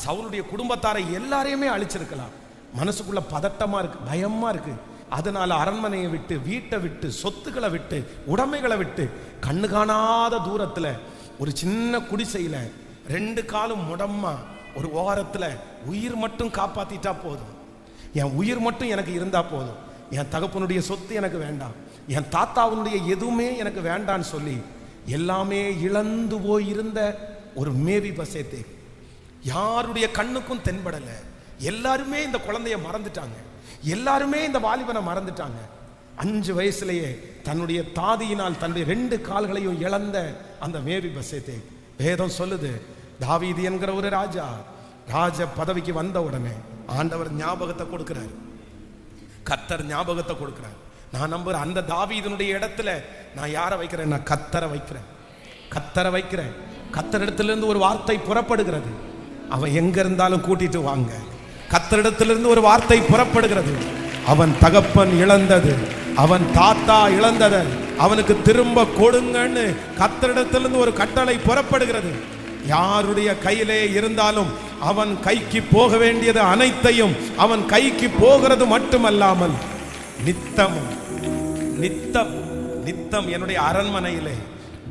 சவுலுடைய குடும்பத்தாரை எல்லாரையுமே அழிச்சிருக்கலாம். மனசுக்குள்ள பதட்டமா இருக்கு, பயமா இருக்கு. அதனால அரண்மனையை விட்டு, வீட்டை விட்டு, சொத்துக்களை விட்டு, உடைமைகளை விட்டு, கண்ணு காணாத தூரத்துல ஒரு சின்ன குடிசையில 2 காலும் முடமா ஒரு ஓரத்துல உயிர் மட்டும் காப்பாத்திட்டா போதும், என் உயிர் மட்டும் எனக்கு இருந்தா போதும், என் தகப்பனுடைய சொத்து எனக்கு வேண்டாம், என் தாத்தாவுடைய எதுவுமே எனக்கு வேண்டான்னு சொல்லி எல்லாமே இழந்து போயிருந்த ஒரு மேவிபோசேத்து, யாருடைய கண்ணுக்கும் தென்படல. எல்லாருமே இந்த குழந்தைய மறந்துட்டாங்க, எல்லாருமே இந்த வாலிபனை மறந்துட்டாங்க. 5 வயசுலயே தன்னுடைய தாதியினால் தன்னுடைய 2 கால்களையும் இழந்த அந்த மேவிபோசேத்து, வேதம் சொல்லுது, தாவீது என்கிற ஒரு ராஜ பதவிக்கு வந்த உடனே ஆண்டவர் ஞாபகத்தை கொடுக்கிறார், கர்த்தர் ஞாபகத்தை கொடுக்கிறார். நான் நம்புறேன், அந்த தாவீதினுடைய இடத்துல நான் யாரை வைக்கிறேன்? நான் கர்த்தரை வைக்கிறேன். கர்த்தரிடத்திலிருந்து ஒரு வார்த்தை புறப்படுகிறது, அவன் எங்க இருந்தாலும் கூட்டிட்டு வாங்க. கர்த்தரிடத்திலிருந்து ஒரு வார்த்தை புறப்படுகிறது, அவன் தகப்பன் இழந்தது, அவன் தாத்தா இழந்தது அவனுக்கு திரும்ப கொடுங்கன்னு கர்த்தரிடத்திலிருந்து ஒரு கட்டளை புறப்படுகிறது. யாருடைய கையிலே இருந்தாலும் அவன் கைக்கு போக வேண்டியது அனைத்தையும் அவன் கைக்கு போகிறது மட்டுமல்லாமல் நித்தம் என்னுடைய அரண்மனையிலே,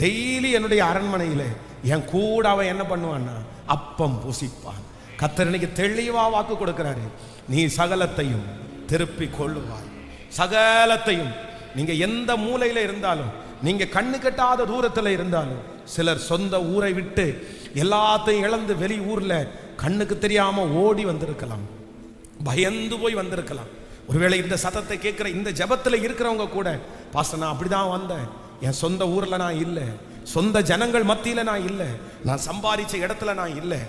டெய்லி என்னுடைய அரண்மனையிலே என் கூட அவன் என்ன பண்ணுவான்னா அப்பம் புசிப்பான். கர்த்தர் இன்னைக்கு தெளிவா வாக்கு கொடுக்கிறாரு, நீ சகலத்தையும் திருப்பி கொள்ளுவாய். சகலத்தையும், நீங்க எந்த மூலையில இருந்தாலும், நீங்க கண்ணு கெட்டாத தூரத்தில் இருந்தாலும், சிலர் சொந்த ஊரை விட்டு எல்லாத்தையும் இழந்து வெளி ஊர்ல கண்ணுக்கு தெரியாம ஓடி வந்திருக்கலாம், பயந்து போய் வந்திருக்கலாம். ஒருவேளை இந்த சத்தத்தை கேட்கிற இந்த ஜபத்துல இருக்கிறவங்க கூட, பாஸ்டர் நான் அப்படிதான் வந்தேன், என் சொந்த ஊர்ல நான் இல்லை, சொந்த ஜனங்கள் மத்தியில நான் இல்லை, நான் சம்பாதிச்ச இடத்துல நான் இல்லை.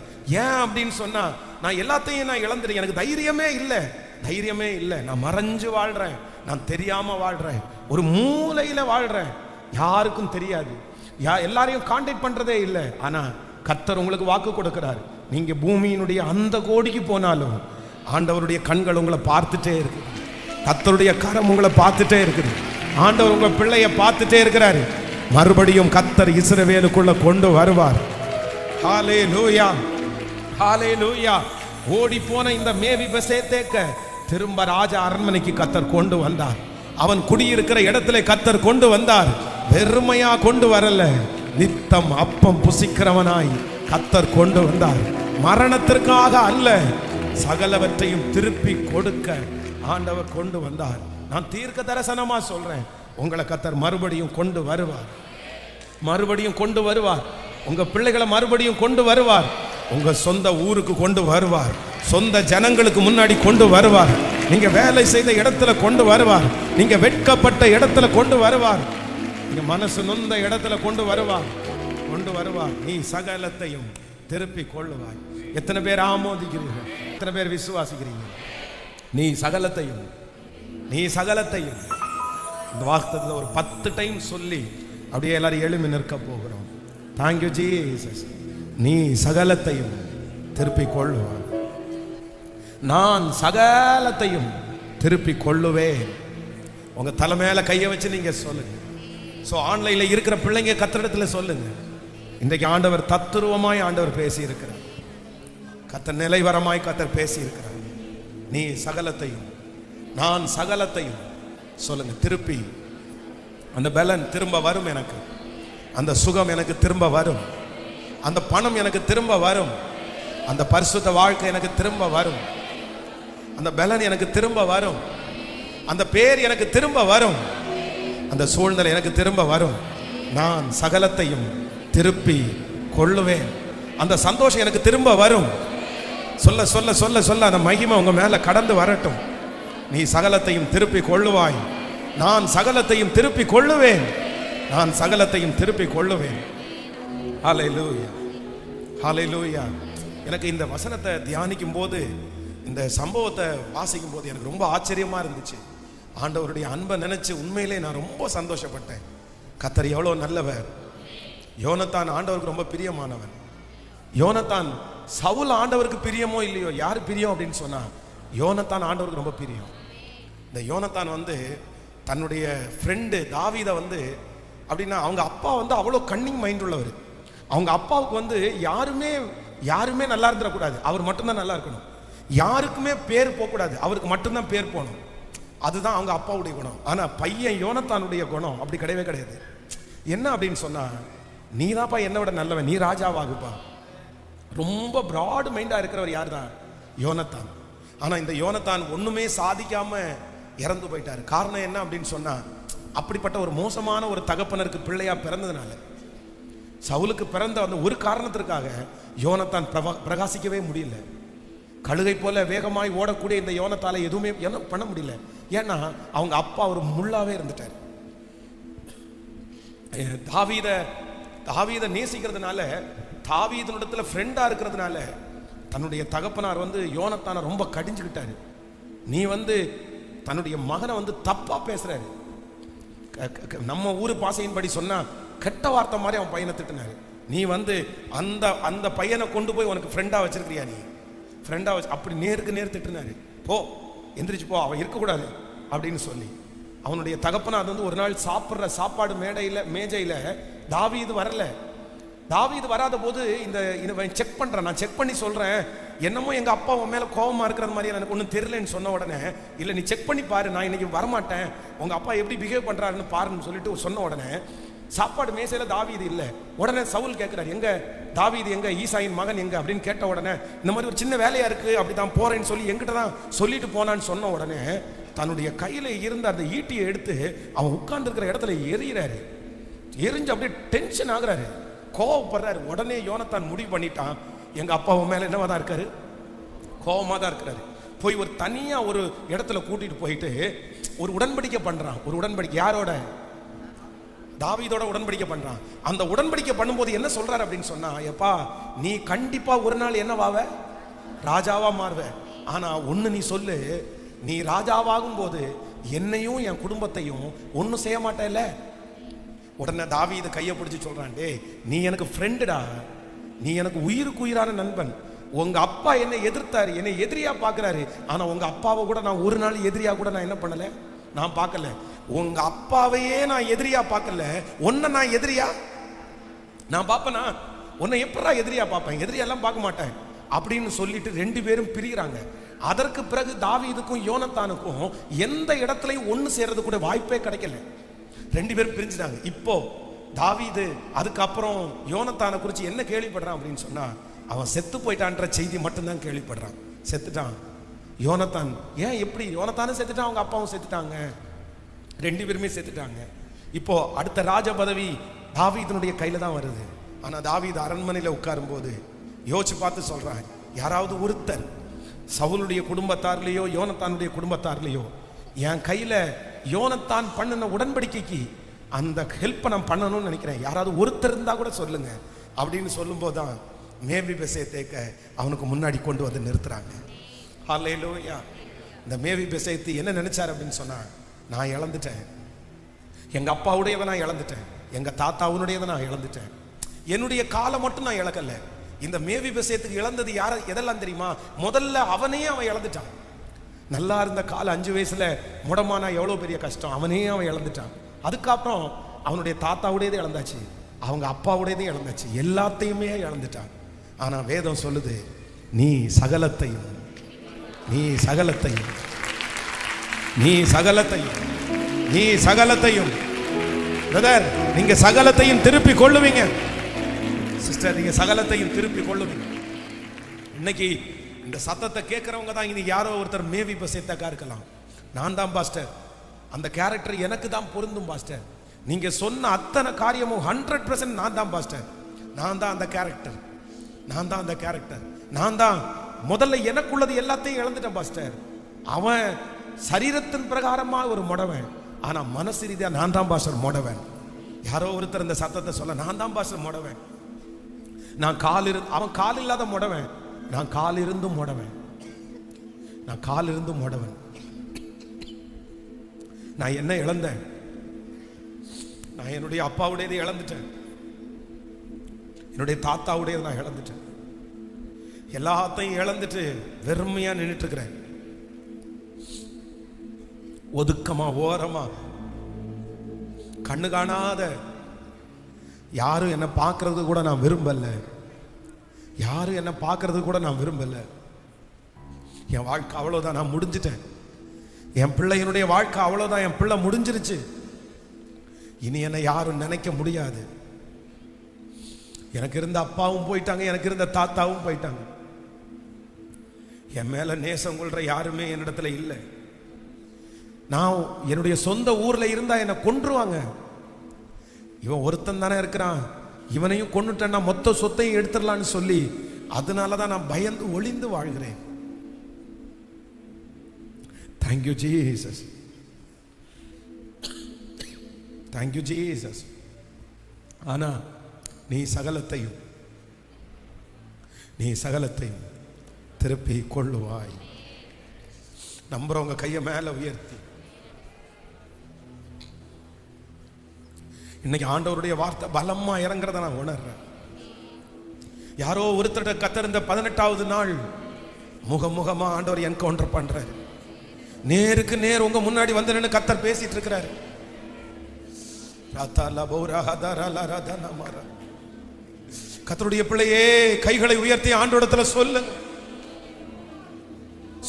ஏன் அப்படின்னு சொன்னா, நான் எல்லாத்தையும் நான் இழந்துட்டேன், எனக்கு தைரியமே இல்லை, நான் மறைஞ்சு வாழ்றேன், நான் தெரியாம வாழ்றேன், ஒரு மூலையில வாழ்றேன், யாருக்கும் தெரியாது, எல்லாரையும் கான்டாக்ட் பண்றதே இல்லை. ஆனா கர்த்தர் உங்களுக்கு வாக்கு கொடுக்கிறார், நீங்க பூமியினுடைய அந்த கோடிக்கு போனாலும் ஆண்டவருடைய கண்கள் உங்களை பார்த்துட்டே இருக்கு, கர்த்தருடைய கரம் உங்களை பார்த்துட்டே இருக்குது, ஆண்டவர் உங்க பிள்ளைய பார்த்துட்டே இருக்கிறாரு. மறுபடியும் கர்த்தர் இஸ்ரவேலுக்குள்ள கொண்டு வருவார். ஹல்லேலூயா, ஹல்லேலூயா. ஓடி போன இந்த மேவிபோசேத்தேக்க திரும்ப ராஜ அரண்மனைக்கு கர்த்தர் கொண்டு வந்தார். அவன் குடியிருக்கிற இடத்துல கர்த்தர் கொண்டு வந்தார். வெறுமையா கொண்டு வரல, நித்தம் அப்பம் புசிக்கிறவனாய் கர்த்தர் கொண்டு வந்தார். மரணத்திற்காக அல்ல, சகலவற்றையும் திருப்பி கொடுக்க ஆண்டவர் கொண்டு வந்தார். நான் தீர்க்க தரிசனமா சொல்றேன், உங்களை கர்த்தர் மறுபடியும் கொண்டு வருவார், உங்க பிள்ளைகளை மறுபடியும் கொண்டு வருவார், உங்க சொந்த ஊருக்கு கொண்டு வருவார், சொந்த ஜனங்களுக்கு முன்னாடி கொண்டு வருவார், நீங்க வேலை செய்த இடத்துல கொண்டு வருவார், நீங்க வெட்கப்பட்ட இடத்துல கொண்டு வருவார், நீங்க மனசு நொந்த இடத்துல கொண்டு வருவார். நீ சகலத்தையும் திருப்பி கொள்ளுவாய். எத்தனை பேர் ஆமோதிக்கிறீர்கள்? எத்தனை பேர் விசுவாசிக்கிறீங்க? நீ சகலத்தையும் இந்த வார்த்தையில் ஒரு 10 டைம் சொல்லி அப்படியே எல்லாரும் எழுமி நிற்க போகிறோம். Thank you Jesus. நீ சகலத்தையும் திருப்பி கொள்ளுவாய், நான் சகலத்தையும் திருப்பி கொள்ளுவேன். உங்க தலை மேல கையை வச்சு நீங்க சொல்லுங்க. ஆன்லைன்ல இருக்கிற பிள்ளைங்க கர்த்தரிடத்துல சொல்லுங்க, இன்றைக்கு ஆண்டவர் தத்துருவமாய் ஆண்டவர் பேசி இருக்கிறார், கர்த்தர் நிலைவரமாய் கர்த்தர் பேசி இருக்கிறார். நீ சகலத்தையும், நான் சகலத்தையும் சொல்லுங்க. திருப்பி அந்த பலன் திரும்ப வரும், எனக்கு அந்த சுகம் எனக்கு திரும்ப வரும், அந்த பணம் எனக்கு திரும்ப வரும், அந்த பரிசுத்த வாழ்க்கை எனக்கு திரும்ப வரும், அந்த பலன் எனக்கு திரும்ப வரும், அந்த பேர் எனக்கு திரும்ப வரும், அந்த சூழ்நிலை எனக்கு திரும்ப வரும். நான் சகலத்தையும் திருப்பி கொள்ளுவேன். அந்த சந்தோஷம் எனக்கு திரும்ப வரும். சொல்ல சொல்ல சொல்ல சொல்ல அந்த மகிமை உங்க மேல கடந்து வரட்டும். நீ சகலத்தையும் திருப்பி கொள்ளுவாய். நான் சகலத்தையும் திருப்பி கொள்ளுவேன். நான் சகலத்தையும் திருப்பி கொள்ளுவேன். ஹல்லேலூயா, ஹல்லேலூயா. எனக்கு இந்த வசனத்தை தியானிக்கும் போது, இந்த சம்பவத்தை வாசிக்கும் போது எனக்கு ரொம்ப ஆச்சரியமா இருந்துச்சு. ஆண்டவருடைய அன்பை நினைச்சு உண்மையிலே நான் ரொம்ப சந்தோஷப்பட்டேன். கர்த்தர் எவ்வளவு நல்லவர். யோனத்தான் ஆண்டவருக்கு ரொம்ப பிரியமானவன். யோனத்தான் சவுல் ஆண்டவருக்கு பிரியமோ இல்லையோ, யாரு பிரியம் அப்படின்னு சொன்னா யோனத்தான் ஆண்டவருக்கு ரொம்ப பிரியம். இந்த யோனத்தான் வந்து தன்னுடைய ஃப்ரெண்டு தாவீதை வந்து அப்படின்னா, அவங்க அப்பா வந்து அவ்வளோ கன்னிங் மைண்ட் உள்ளவர். அவங்க அப்பாவுக்கு வந்து யாருமே நல்லா இருந்துடக்கூடாது, அவர் மட்டும்தான் நல்லா இருக்கணும். யாருக்குமே பேர் போகக்கூடாது, அவருக்கு மட்டும்தான் பேர் போகணும். அதுதான் அவங்க அப்பாவுடைய குணம். ஆனா பையன் யோனத்தானுடைய குணம் அப்படி கிடையவே கிடையாது. என்ன அப்படின்னு சொன்னா, நீ தான்ப்பா என்னை விட நல்லவன், நீ ராஜாவாகுப்பா. ரொம்ப பிராட் மைண்டா இருக்கிறவர் யார் தான்? யோனத்தான். ஆனா இந்த யோனத்தான் ஒண்ணுமே சாதிக்காம இறந்து போயிட்டாரு. காரணம் என்ன அப்படின்னு சொன்னா, அப்படிப்பட்ட ஒரு மோசமான ஒரு தகப்பனருக்கு பிள்ளையா பிறந்ததுனால. சவுலுக்கு பிறந்த அந்த ஒரு காரணத்திற்காக யோனத்தான் பிரகாசிக்கவே முடியல. கழுகை போல வேகமாய் ஓடக்கூடிய இந்த யோனத்தால எதுவுமே பண்ண முடியல. ஏன்னா அவங்க அப்பா ஒரு முள்ளாவே இருந்துட்டார். தாவீதை நேசிக்கிறதுனால, தாவீதினிடத்துல ஃப்ரெண்டா இருக்கிறதுனால தன்னுடைய தகப்பனார் வந்து யோனத்தானை ரொம்ப கடிஞ்சுக்கிட்டாரு. நீ வந்து தன்னுடைய மகனை வந்து தப்பா பேசுறாரு. நம்ம ஊரு பாசையின்படி சொன்னா கெட்ட வார்த்தை மாதிரி அவன் பையனை திட்டினாரு. நீ வந்து அந்த பையனை கொண்டு போய் உனக்கு ஃப்ரெண்டா வச்சிருக்கிறியா, நீ ஃப்ரெண்டா வச்சு அப்படி நேருக்கு நேர் திட்டினாரு. போ, எந்திரிச்சு போ, அவன் இருக்கக்கூடாது அப்படின்னு சொல்லி. அவனுடைய தகப்பனார் வந்து ஒரு நாள் சாப்பிட்ற சாப்பாடு மேஜையில தாவீது வரல. தாவீது வராத போது இந்த செக் பண்றேன், நான் செக் பண்ணி சொல்றேன், என்னமோ எங்க அப்பா உன் மேல கோபமா இருக்கிறது மாதிரி எனக்கு ஒன்றும் தெரியலன்னு சொன்ன உடனே, இல்லை நீ செக் பண்ணி பாரு, நான் இன்னைக்கு வரமாட்டேன், உங்க அப்பா எப்படி பிஹேவ் பண்றாருன்னு பாருன்னு சொல்லிட்டு சொன்ன உடனே சாப்பாடு மேசையில தாவீது இல்லை. உடனே சவுல் கேட்கிறார், எங்க தாவீது எங்க, ஈசாயின் மகன் எங்க அப்படின்னு கேட்ட உடனே, இந்த மாதிரி ஒரு சின்ன வேலையா இருக்கு அப்படிதான் போறேன்னு சொல்லி எங்கிட்ட தான் சொல்லிட்டு போனான்னு சொன்ன உடனே தன்னுடைய கையில இருந்த அந்த ஈட்டியை எடுத்து அவன் உட்கார்ந்து இருக்கிற இடத்துல எரியிறாரு. எரிஞ்சு அப்படியே டென்ஷன் ஆகுறாரு, கோவப்படுறாரு. உடனே யோனத்தான் முடிவு பண்ணிட்டான், எங்க அப்பாவும் மேல என்னவா தான் இருக்காரு, கோவமா தான் இருக்கிறாரு. போய் ஒரு தனியா ஒரு இடத்துல கூட்டிட்டு போயிட்டு ஒரு உடன்படிக்கை பண்றான். ஒரு உடன்படிக்கை யாரோட? தாவீதோட உடன்படிக்கை பண்றான். அந்த உடன்படிக்கை பண்ணும்போது என்ன சொல்றாரு அப்படின்னு சொன்னா, எப்பா நீ கண்டிப்பா ஒரு நாள் என்னவாவ, ராஜாவா மாறுவ. ஆனா ஒண்ணு நீ சொல்லு, நீ ராஜாவாகும் போது என்னையும் என் குடும்பத்தையும் ஒன்னும் செய்ய மாட்டேல்ல. உடனே தாவீது கையை பிடிச்சி சொல்றான், டேய் நீ எனக்கு ஃப்ரெண்டுடா, நீ எனக்கு உயிருக்கு உயிரான நண்பன். உங்க அப்பா என்னை எதிர்த்தாரு, என்னை எதிரியா பாக்குறாரு. ஆனா உங்க அப்பாவை கூட நான் ஒரு நாள் எதிரியா கூட நான் என்ன பண்ணல, நான் பார்க்கல. உங்க அப்பாவையே நான் எதிரியா பார்க்கல, உன்னை நான் எதிரியா நான் பார்ப்பேனா? உன்னை எப்படா எதிரியா பார்ப்பேன்? எதிரியெல்லாம் பார்க்க மாட்டேன் அப்படின்னு சொல்லிட்டு ரெண்டு பேரும் பிரிகிறாங்க. அதற்கு பிறகு தாவீதுக்கும் யோனத்தானுக்கும் எந்த இடத்துலையும் ஒன்று சேர்றது கூட வாய்ப்பே கிடைக்கல. ரெண்டு பேரும் பிரிஞ்சுட்டாங்க. இப்போ தாவீது அதுக்கப்புறம் யோனத்தானை குறித்து என்ன கேள்விப்படுறான் அப்படின்னு சொன்னா, அவன் செத்து போயிட்டான்ற செய்தி மட்டும்தான் கேள்விப்படுறான். செத்துட்டான் யோனத்தான். ஏன் எப்படி? யோனத்தானும் செத்துட்டான், அவங்க அப்பாவும் செத்துட்டாங்க, ரெண்டு பேருமே செத்துட்டாங்க. இப்போ அடுத்த ராஜ பதவி தாவீதினுடைய கையில தான் வருது. ஆனா தாவீது அரண்மனையில உட்காரும் போது யோசிச்சு பார்த்து சொல்றான், யாராவது ஒருத்தர் சவுலுடைய குடும்பத்தார்லையோ யோனத்தானுடைய குடும்பத்தார்லையோ என் கையில யோனத்தான் பண்ணின உடன்படிக்கைக்கு அந்த ஹெல்ப்பை நான் பண்ணணும்னு நினைக்கிறேன், யாராவது ஒருத்தர் இருந்தா கூட சொல்லுங்க அப்படின்னு சொல்லும் போதுதான் மேவிபெசேத்தை அவனுக்கு முன்னாடி கொண்டு வந்து நிறுத்துறாங்க. ஹல்லேலூயா. இந்த மேவிபெசேத்து என்ன நினைச்சார் அப்படின்னு சொன்னா, நான் இழந்துட்டேன், எங்க அப்பாவுடையதை நான் இழந்துட்டேன், எங்க தாத்தாவுடையதை நான் இழந்துட்டேன், என்னுடைய காலம் மட்டும் நான் இழக்கல. இந்த மேவிபெசேத்துக்கு இழந்தது யார எதெல்லாம் தெரியுமா? முதல்ல அவனே அவன் இழந்துட்டான். நல்லா இருந்த கால 5 வயசுல முடமானா எவ்வளவு பெரிய கஷ்டம், அவனே அவன் இழந்துட்டான். அதுக்கப்புறம் அவனுடைய தாத்தாவுடையதை இழந்தாச்சு, அவங்க அப்பாவுடையதை இழந்தாச்சு, எல்லாத்தையுமே இழந்துட்டான். ஆனா வேதம் சொல்லுது, நீ சகலத்தையும் நீ சகலத்தையும் நீ சகலத்தையும் நீ சகலத்தையும் பிரதர், நீங்க சகலத்தையும் திருப்பி கொள்ளுவீங்க. சிஸ்டர், நீங்க சகலத்தையும் திருப்பி கொள்ளுவீங்க. இன்னைக்கு இந்த சத்தத்தை கேட்கிறவங்க தான் இன்னைக்கு யாரோ ஒருத்தர் மேவிபெசேத்தா இருக்கலாம். நான் தான் பாஸ்டர், அந்த கேரக்டர் எனக்கு தான் பொருந்தும் பாஸ்டர். நீங்க சொன்ன அத்தனை காரியமும் 100% நான் தான் பாஸ்டர். நான் தான் அந்த கேரக்டர், நான் தான் அந்த கேரக்டர், நான் தான். முதல்ல எனக்குள்ளது எல்லாத்தையும் இழந்துட்டேன் பாஸ்டர். அவன் சரீரத்தின் பிரகாரமா ஒரு முடவன், ஆனா மனசு ரீதியா நான் தான் பாஸ்டர் முடவன். யாரோ ஒருத்தர் இந்த சத்தத்தை சொல்ல, நான் தான் பாஸ்டர் முடவன். நான் அவன் கால் இல்லாத முடவன், நான் கால் இருந்தும் முடவன், நான் கால் இருந்தும் முடவன். நான் என்ன இழந்தேன்? நான் என்னுடைய அப்பாவுடையதை இழந்துட்டேன், என்னுடைய தாத்தாவுடையதை நான் இழந்துட்டேன். எல்லாத்தையும் இழந்துட்டு வெறுமையா நின்றுட்டு இருக்கிறேன், ஒதுக்கமா ஓரமா. கண்ணு காணாத, யாரும் என்ன பார்க்கறது கூட நான் விரும்பல, யாரும் என்ன பார்க்கறது கூட நான் விரும்பல. என் வாழ்க்கை அவ்வளவுதான், நான் முடிஞ்சிட்டேன். என் பிள்ளையினுடைய வாழ்க்கை அவ்வளவுதான், என் பிள்ளை முடிஞ்சிருச்சு. இனி என்னை யாரும் நினைக்க முடியாது. எனக்கு இருந்த அப்பாவும் போயிட்டாங்க, எனக்கு இருந்த தாத்தாவும் போயிட்டாங்க. என் மேல நேசம் கொள்ற யாருமே என்னிடத்துல இல்லை. நான் என்னுடைய சொந்த ஊர்ல இருந்தா என்னை கொன்றுவாங்க. இவன் ஒருத்தன் தானே இருக்கிறான், இவனையும் கொன்னுட்டேன்னா மொத்த சொத்தையும் எடுத்துடலான்னு சொல்லி, அதனாலதான் நான் பயந்து ஒளிந்து வாழ்கிறேன். Thank you Jesus, thank you Jesus. ஆனா நீ சகலத்தையும் திருப்பி கொள்ளுவாய். நம்புறவங்க கையை மேல உயர்த்தி இன்னைக்கு ஆண்டவருடைய வார்த்தை பலமா இறங்குறத நான் உணர்றேன். யாரோ ஒருத்தர கத்தர் இந்த 18வது நாள் முகமுகமா ஆண்டவர் என்கவுண்டர் பண்றாரு. நேருக்கு நேர் உங்க முன்னாடி வந்து நின்று கத்தர் பேசிட்டு இருக்கிறாரு. கத்தருடைய பிள்ளையே, கைகளை உயர்த்தி ஆண்டவரிடத்துல சொல்லுங்க,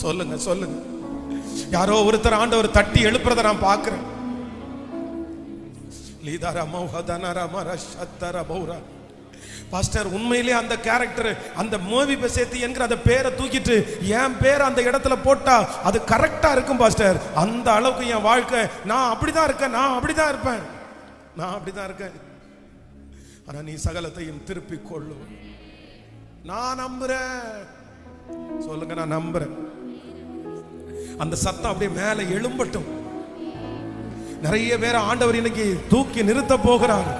சொல்லுங்க, சொல்லுங்க. யாரோ ஒருத்தர் ஆண்டவர் தட்டி எழுப்புறத நான் பார்க்கிறேன். பாஸ்டர், உண்மையிலே அந்த கேரக்டர், அந்த மேவிபோசேத் என்கிற அந்த பேரை தூக்கிட்டு என் பேரை அந்த இடத்துல போட்டா அது கரெக்டா இருக்கும் பாஸ்டர். அந்த அளவுக்கு என் வாழ்க்கை, நான் அப்படிதான் இருக்கேன், நான் அப்படிதான் இருப்பேன், நான் அப்படிதான் இருக்கேன். ஆனா நீ சகலத்தையும் திருப்பி கொள்ளு. நான் நம்புறேன், சொல்லுங்க, நான் நம்புறேன். அந்த சத்தம் அப்படியே மேல எழும்பட்டும். நிறைய பேர் ஆண்டவர் இன்னைக்கு தூக்கி நிறுத்த போகிறார்.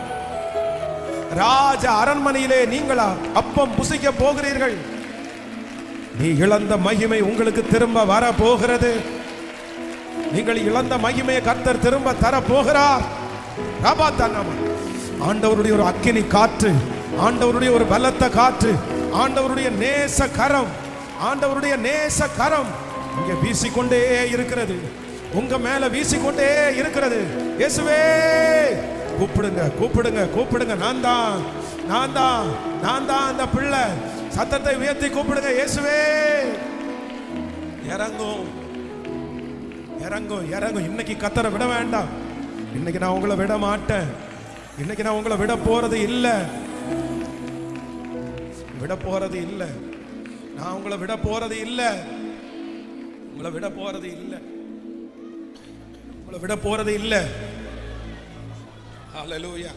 ராஜ அரண்மனையிலே நீங்களா அப்பம் புசிக்க போகிறீர்கள். நீ இழந்த மகிமை உங்களுக்கு திரும்ப வர போகிறது. நீங்கள் இழந்த மகிமையை கர்த்தர் திரும்ப தர போகிறார். ஆண்டவருடைய ஒரு அக்கினி காற்று, ஆண்டவருடைய ஒரு பலத்த காற்று, ஆண்டவருடைய நேச கரம், ஆண்டவருடைய நேச கரம் இங்கே வீசிக்கொண்டே இருக்கிறது, உங்க மேல வீசிக்கொண்டே இருக்கிறது. இயேசுவே, கூப்பிடுங்க, கூப்பிடுங்க, கூப்பிடுங்க. நான் தான், நான் தான், நான் தான் அந்த பிள்ளை. சத்தத்தை உயர்த்தி கூப்பிடுங்க. இயேசுவே, இறங்கும், இறங்கும், இறங்கும். இன்னைக்கு கத்தரை விட வேண்டாம். இன்னைக்கு நான் உங்களை விட மாட்டேன். இன்னைக்கு நான் உங்களை விட போறது இல்லை, விட போறது இல்லை. நான் உங்களை விட போறது இல்லை, உங்களை விட போறது இல்லை, உங்களை விட போறது இல்லை. Hallelujah.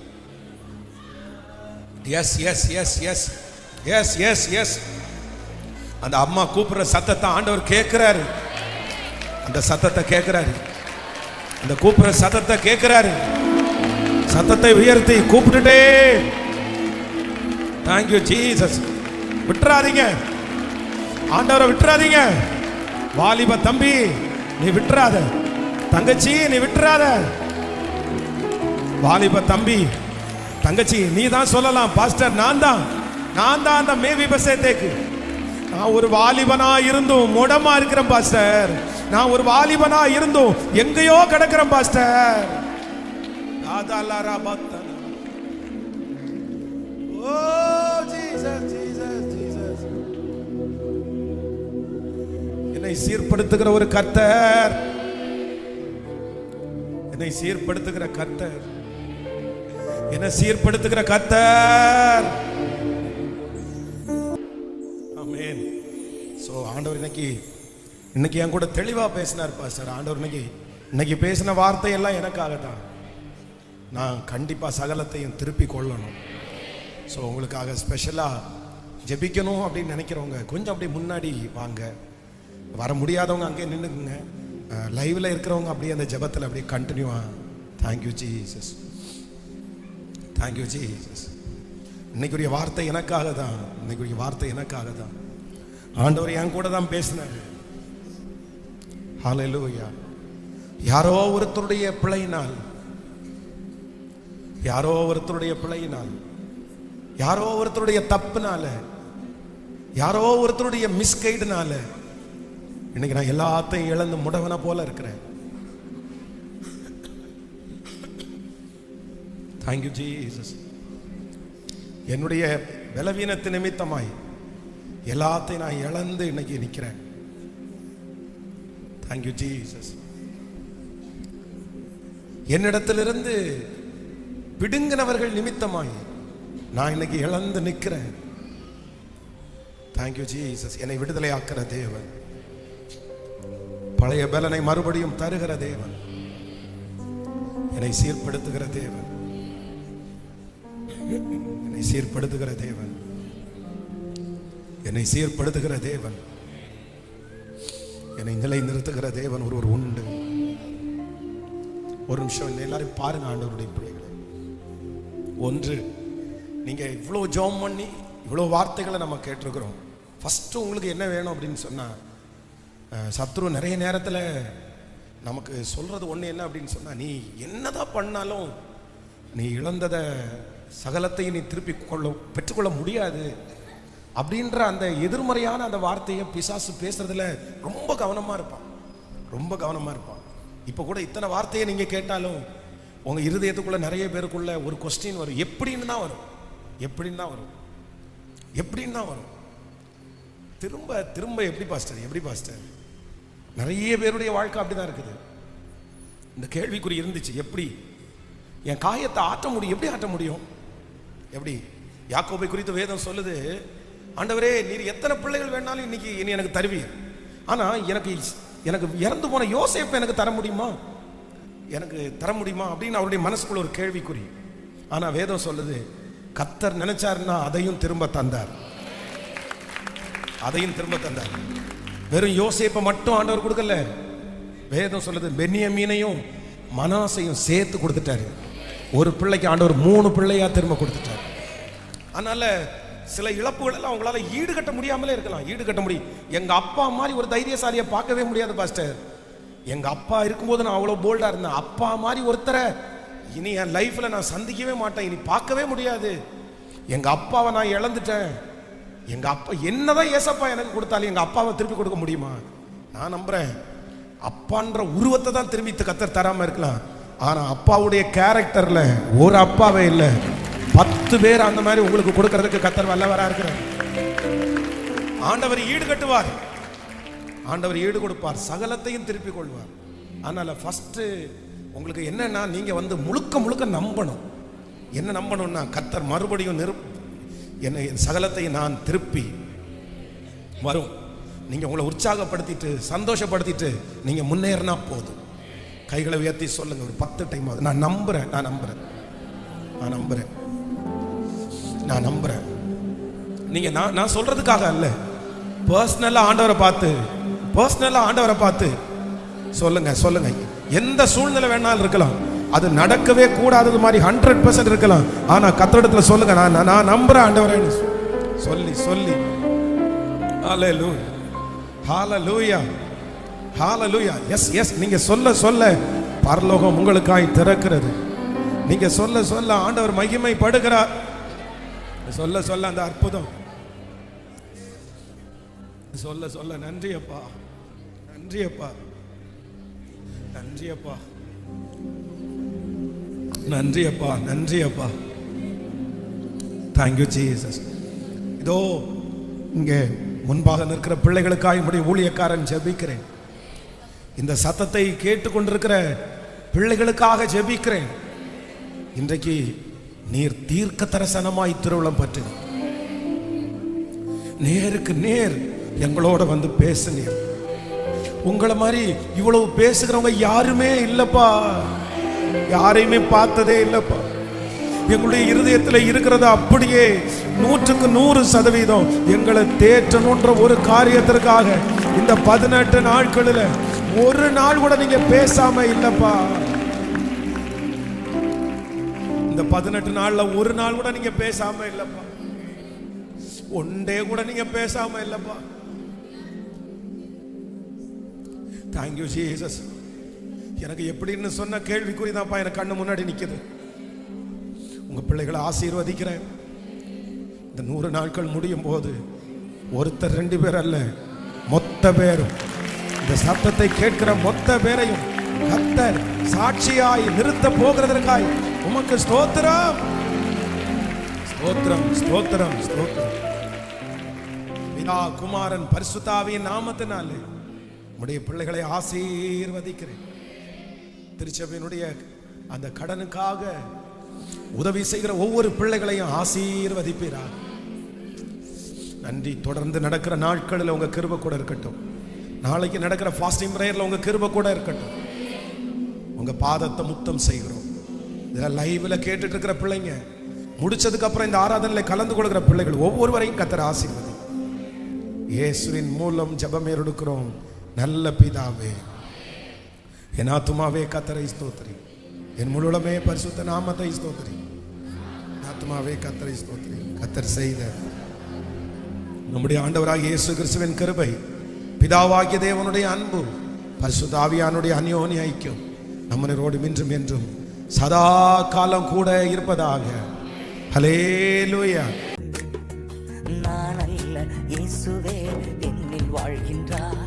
Yes, yes, yes, yes, yes, yes, yes. அந்த அம்மா கூப்பிடுற சத்தத்தை ஆண்டவர் கேட்கிறாரு. அந்த சத்தத்தை கேட்கிறாரு, அந்த கூப்பிடுற சத்தத்தை கேட்கிறாரு. சத்தத்தை உயர்த்தி கூப்பிட்டுட்டே. Thank you Jesus. விட்டுறாதீங்க, ஆண்டவரை விட்டுறாதீங்க. வாலிப தம்பி நீ விட்டுறாத, தங்கச்சி நீ விட்டுறாத. வாலிப தம்பி தங்கச்சி நீ தான் சொல்லலாம், பாஸ்டர் நான் தான், நான் தான் அந்த மேவிபோசேத்துக்கு. நான் ஒரு வாலிபனா இருந்தும் முடமா இருக்கிறேன் பாஸ்டர். நான் ஒரு வாலிபனா இருந்தும் எங்கேயோ கிடக்கிறேன் பாஸ்டர். ஓ ஜீசஸ், ஜீசஸ், ஜீசஸ். என்னை சீர்படுத்துகிற ஒரு கர்த்தர், என்னை சீர்படுத்துகிற கர்த்தர், என்னை சீர்படுத்துகிற கர்த்தர். ஆமென். சோ ஆண்டவர் இன்னைக்கு இன்னைக்கு என் கூட தெளிவா பேசினார் பாஸ்டர். ஆண்டவர் இன்னைக்கு பேசின வார்த்தையெல்லாம் எனக்காக தான். நான் கண்டிப்பா சகலத்தையும் திருப்பி கொள்ளணும். ஸோ உங்களுக்காக ஸ்பெஷலா ஜெபிக்கணும் அப்படின்னு நினைக்கிறவங்க கொஞ்சம் அப்படியே முன்னாடி வாங்க. வர முடியாதவங்க அங்கேயே நின்றுக்குங்க. லைவ்ல இருக்கிறவங்க அப்படியே அந்த ஜெபத்தில் அப்படியே கண்டினியூவா. Thank you Jesus, thank you Jesus. இன்னைக்குரிய வார்த்தை எனக்காக தான். இன்னைக்குரிய வார்த்தை எனக்காக தான். ஆண்டவர் என் கூட தான் பேசினாரு. ஹல்லேலூயா. யாரோ ஒருத்தருடைய பிழையினால், யாரோ ஒருத்தருடைய பிழையினால், யாரோ ஒருத்தருடைய தப்புனால, யாரோ ஒருத்தருடைய மிஸ்கைடுனால இன்னைக்கு நான் எல்லாத்தையும் இழந்து முடவன போல இருக்கிறேன். Thank you Jesus. என்னுடைய பலவீனத்து நிமித்தமாய் எல்லாத்தையும் நான் இழந்து இன்னைக்கு நிற்கிறேன். Thank you Jesus. என்னிடத்திலிருந்து பிடுங்கினவர்கள் நிமித்தமாய் நான் இன்னைக்கு இழந்து நிற்கிறேன். Thank you Jesus. என்னை விடுதலை ஆக்கிற தேவன், பழைய பலனை மறுபடியும் தருகிற தேவன், என்னை சீர்படுத்துகிற தேவன், என்னை சீர்படுத்துகிற தேவன், என்னை சீர்படுத்துகிற தேவன், என்னை நிலை நிறுத்துகிற தேவன் ஒருவர் உண்டு. ஒரு நிமிஷம் எல்லாரும் பாருங்க ஆண்டவருடைய பிள்ளைகளை. ஒன்று, நீங்க இவ்வளவு ஜெபம் பண்ணி இவ்வளவு வார்த்தைகளை நம்ம கேட்டிருக்கிறோம். ஃபர்ஸ்ட் உங்களுக்கு என்ன வேணும் அப்படின்னு சொன்னா, சத்ரு நிறைய நேரத்தில் நமக்கு சொல்றது ஒன்று என்ன அப்படின்னு சொன்னா, நீ என்னதான் பண்ணாலும் நீ இழந்ததை சகலத்தையும் நீ திருப்பி பெற்றுக்கொள்ள முடியாது அப்படின்ற அந்த எதிர்மறையான அந்த வார்த்தையை பிசாசு பேசுறதுல ரொம்ப கவனமா இருப்பான், ரொம்ப கவனமா இருப்பான். இப்போ கூட இத்தனை வார்த்தையை நீங்க கேட்டாலும் உங்க இருதயத்துக்குள்ள நிறைய பேருக்குள்ள ஒரு கொஸ்டின் வரும். எப்படின்னு தான் வரும், எப்படின்னு தான் வரும், எப்படின்னு தான் வரும். திரும்ப திரும்ப எப்படி பாஸ்டர், எப்படி பாஸ்டர்? நிறைய பேருடைய வாழ்க்கை அப்படிதான் இருக்குது. இந்த கேள்விக்குறி இருந்துச்சு. எப்படி என் காயத்தை ஆற்ற முடியும்? எப்படி ஆற்ற முடியும்? எப்படி? யாக்கோபை குறித்து வேதம் சொல்லுது, ஆண்டவரே நீர் எத்தனை பிள்ளைகள் வேணாலும் இன்னைக்கு இனி எனக்கு தருவீர், ஆனா எனக்கு இறந்து போன யோசேப்பை எனக்கு தர முடியுமா, எனக்கு தர முடியுமா அப்படின்னு அவருடைய மனசுக்குள்ள ஒரு கேள்விக்குறி. ஆனா வேதம் சொல்லுது, கர்த்தர் நினைச்சாருன்னா அதையும் திரும்ப தந்தார், அதையும் திரும்ப தந்தார். வெறும் யோசேப்பை மட்டும் ஆண்டவர் கொடுக்கல. வேதம் சொல்லுது பென்யமீனையும் மனாசையும் சேர்த்து கொடுத்துட்டாரு. ஒரு பிள்ளைக்கு ஆண்டவர் 3 பிள்ளையா திரும்ப கொடுத்துட்டாரு. அதனால சில இழப்புகள் எல்லாம் அவங்களால ஈடுகட்ட முடியாமலே இருக்கலாம். ஈடுகட்ட முடியும். எங்க அப்பா மாதிரி ஒரு தைரியசாலியை பார்க்கவே முடியாது பாஸ்டர். எங்க அப்பா இருக்கும்போது நான் அவ்வளவு போல்டா இருந்தேன். அப்பா மாதிரி ஒருத்தரை இனி என் லைஃப்ல நான் சந்திக்கவே மாட்டேன், இனி பார்க்கவே முடியாது. எங்க அப்பாவை நான் இழந்துட்டேன். எங்க அப்பா என்னதான் ஏசப்பா எனக்கு கொடுத்தாலும் எங்க அப்பாவை திருப்பி கொடுக்க முடியுமா? நான் நம்புறேன் அப்பான்ற உருவத்தை தான் திரும்பி கர்த்தர் தராம இருக்கலாம். ஆனா அப்பாவுடைய கேரக்டர்ல ஒரு அப்பாவே இல்லை, 10 பேர் அந்த மாதிரி உங்களுக்கு கொடுக்கறதுக்கு கர்த்தர் வல்லவரா இருக்கிறார். ஆண்டவர் ஈடு கட்டுவார், ஆண்டவர் ஈடு கொடுப்பார், சகலத்தையும் திருப்பி கொள்வார். அதனால ஃபர்ஸ்ட் உங்களுக்கு என்னன்னா, நீங்க முழுக்க முழுக்க நம்பணும். என்ன நம்பணும்னா, கர்த்தர் மறுபடியும் என்னை சகலத்தை நான் திருப்பி வரும். நீங்க உங்களை உற்சாகப்படுத்திட்டு சந்தோஷப்படுத்திட்டு நீங்க முன்னேறினா போதும். கைகளை உயர்த்தி சொல்லுங்க ஒரு 10 டைம். நான் நம்புறேன், நான் நம்புறேன், நான் நம்புறேன், நான் நம்புறேன். நீங்க நான் சொல்றதுக்காக அல்ல, பர்சனலா ஆண்டவரை பார்த்து, பர்சனலா ஆண்டவரை பார்த்து சொல்லுங்க, சொல்லுங்க. எந்த சூழ்நிலை வேணாலும் இருக்கலாம், அது நடக்கவே கூடாதது மாதிரி 100% இருக்கலாம். ஆனா கர்த்தரிடத்துல சொல்லுங்க, நான் நம்புறேன் ஆண்டவரே சொல்லி சொல்லி. Hallelujah, hallelujah, hallelujah. Yes yes. நீங்க சொல்ல சொல்ல பரலோகம் உங்களுக்காய் திறக்கிறது. நீங்க சொல்ல சொல்ல ஆண்டவர் மகிமைப்படுகிறார். சொல்ல சொல்ல அந்த அற்புதம், சொல்ல சொல்ல நன்றி அப்பா, நன்றி அப்பா, நன்றி அப்பா, நன்றி அப்பா, நன்றி அப்பா. Thank you Jesus. இதோ இங்கே முன்பாக நிற்கிற பிள்ளைகளுக்காக என்னுடைய ஊழியக்காரன் ஜெபிக்கிறேன். இந்த சத்தத்தை கேட்டுக்கொண்டிருக்கிற பிள்ளைகளுக்காக ஜெபிக்கிறேன். இன்றைக்கு நீர் தீர்க்க தரிசனமாய் திருவுளம் பற்றி நேருக்கு நேர் எங்களோட பேசுனீர். உங்களை மாதிரி இவ்வளவு பேசுகிறவங்க யாருமே இல்லப்பா, யாரையுமே பார்த்ததே இல்லப்பா. எங்களுடைய இருதயத்தில் இருக்கிறது அப்படியே 100% எங்களை தேற்றணுன்ற ஒரு காரியத்திற்காக இந்த 18 நாட்களில் ஒரு நாள் கூட நீங்க பேசாம இல்லப்பா. இந்த 18 நாள்ல ஒரு நாள் கூட நீங்க பேசாம இல்லப்பா. ஒன்றே கூட நீங்க பேசாம இல்லப்பா. Thank you Jesus. எனக்கு எப்படின்னு சொன்ன கேள்விக்குறிதான்ப்பா எனக்கு கண்ணு முன்னாடி நிக்குது. உங்க பிள்ளைகளை ஆசீர்வதிக்கிறேன். இந்த 100 நாட்கள் முடியும் போது ஒருத்தர் 2 பேர் அல்ல, மொத்த பேரும், இந்த சத்தத்தை கேட்கிற மொத்த பேரையும் கர்த்தர் சாட்சியாய் நிறுத்த போகிறதற்காய் உமக்கு ஸ்தோத்திரம், ஸ்தோத்திரம், ஸ்தோத்திரம், ஸ்தோத்திரம். பிதா, குமாரன், பரிசுத்த ஆவியின் நாமத்தினாலே உம்முடைய பிள்ளைகளை ஆசீர்வதிக்கிறேன். திருச்சபையினுடைய அந்த கடனுக்காக உதவி செய்கிற ஒவ்வொரு பிள்ளைகளையும் ஆசீர்வதிப்பீராக. நன்றி. தொடர்ந்து நடக்கிற நாட்களில் உங்க கிருபை கூட இருக்கட்டும். நாளைக்கு நடக்கிற ஃபாஸ்டிங் பிரேயர்ல உங்க கிருபை கூட இருக்கட்டும். உங்க பாதத்தை முத்தம் செய்கிறோம். இதில் லைவ்ல கேட்டுட்டு இருக்கிற பிள்ளைங்க, முடிச்சதுக்கு அப்புறம் இந்த ஆராதனையில் கலந்து கொள்கிற பிள்ளைகள் ஒவ்வொருவரையும் கர்த்தர் ஆசீர்வதி. இயேசுவின் மூலம் ஜெபம் எடுக்கிறோம் நல்ல பிதாவே. என் ஆத்துமாவே கர்த்தரை ஸ்தோத்திரி, என் முழுமே பரிசுத்த நாமத்தை ஸ்தோத்திரி. ஆத்துமாவே கர்த்தரை ஸ்தோத்திரி. கர்த்தர் செய்த நம்முடைய ஆண்டவராகிய இயேசு கிறிஸ்துவின் கிருபை, பிதாவாகிய தேவனுடைய அன்பு, பரிசுத்த ஆவியானுடைய அந்யோன்ய ஐக்கியம் நம்மளோடு இன்றும் என்றும் சதா காலம் கூட இருப்பதாக. ஹல்லேலூயா. நான் அல்ல இயேசுவே என்னில் வாழ்கின்றார்,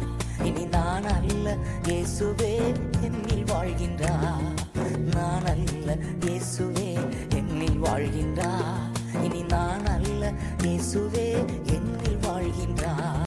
இனி நான் அல்ல இயேசுவே என்னில் வாழ்கின்றார். நான் அல்ல இயேசுவே என்னில் வாழ்கின்றார், இனி நான் அல்ல இயேசுவே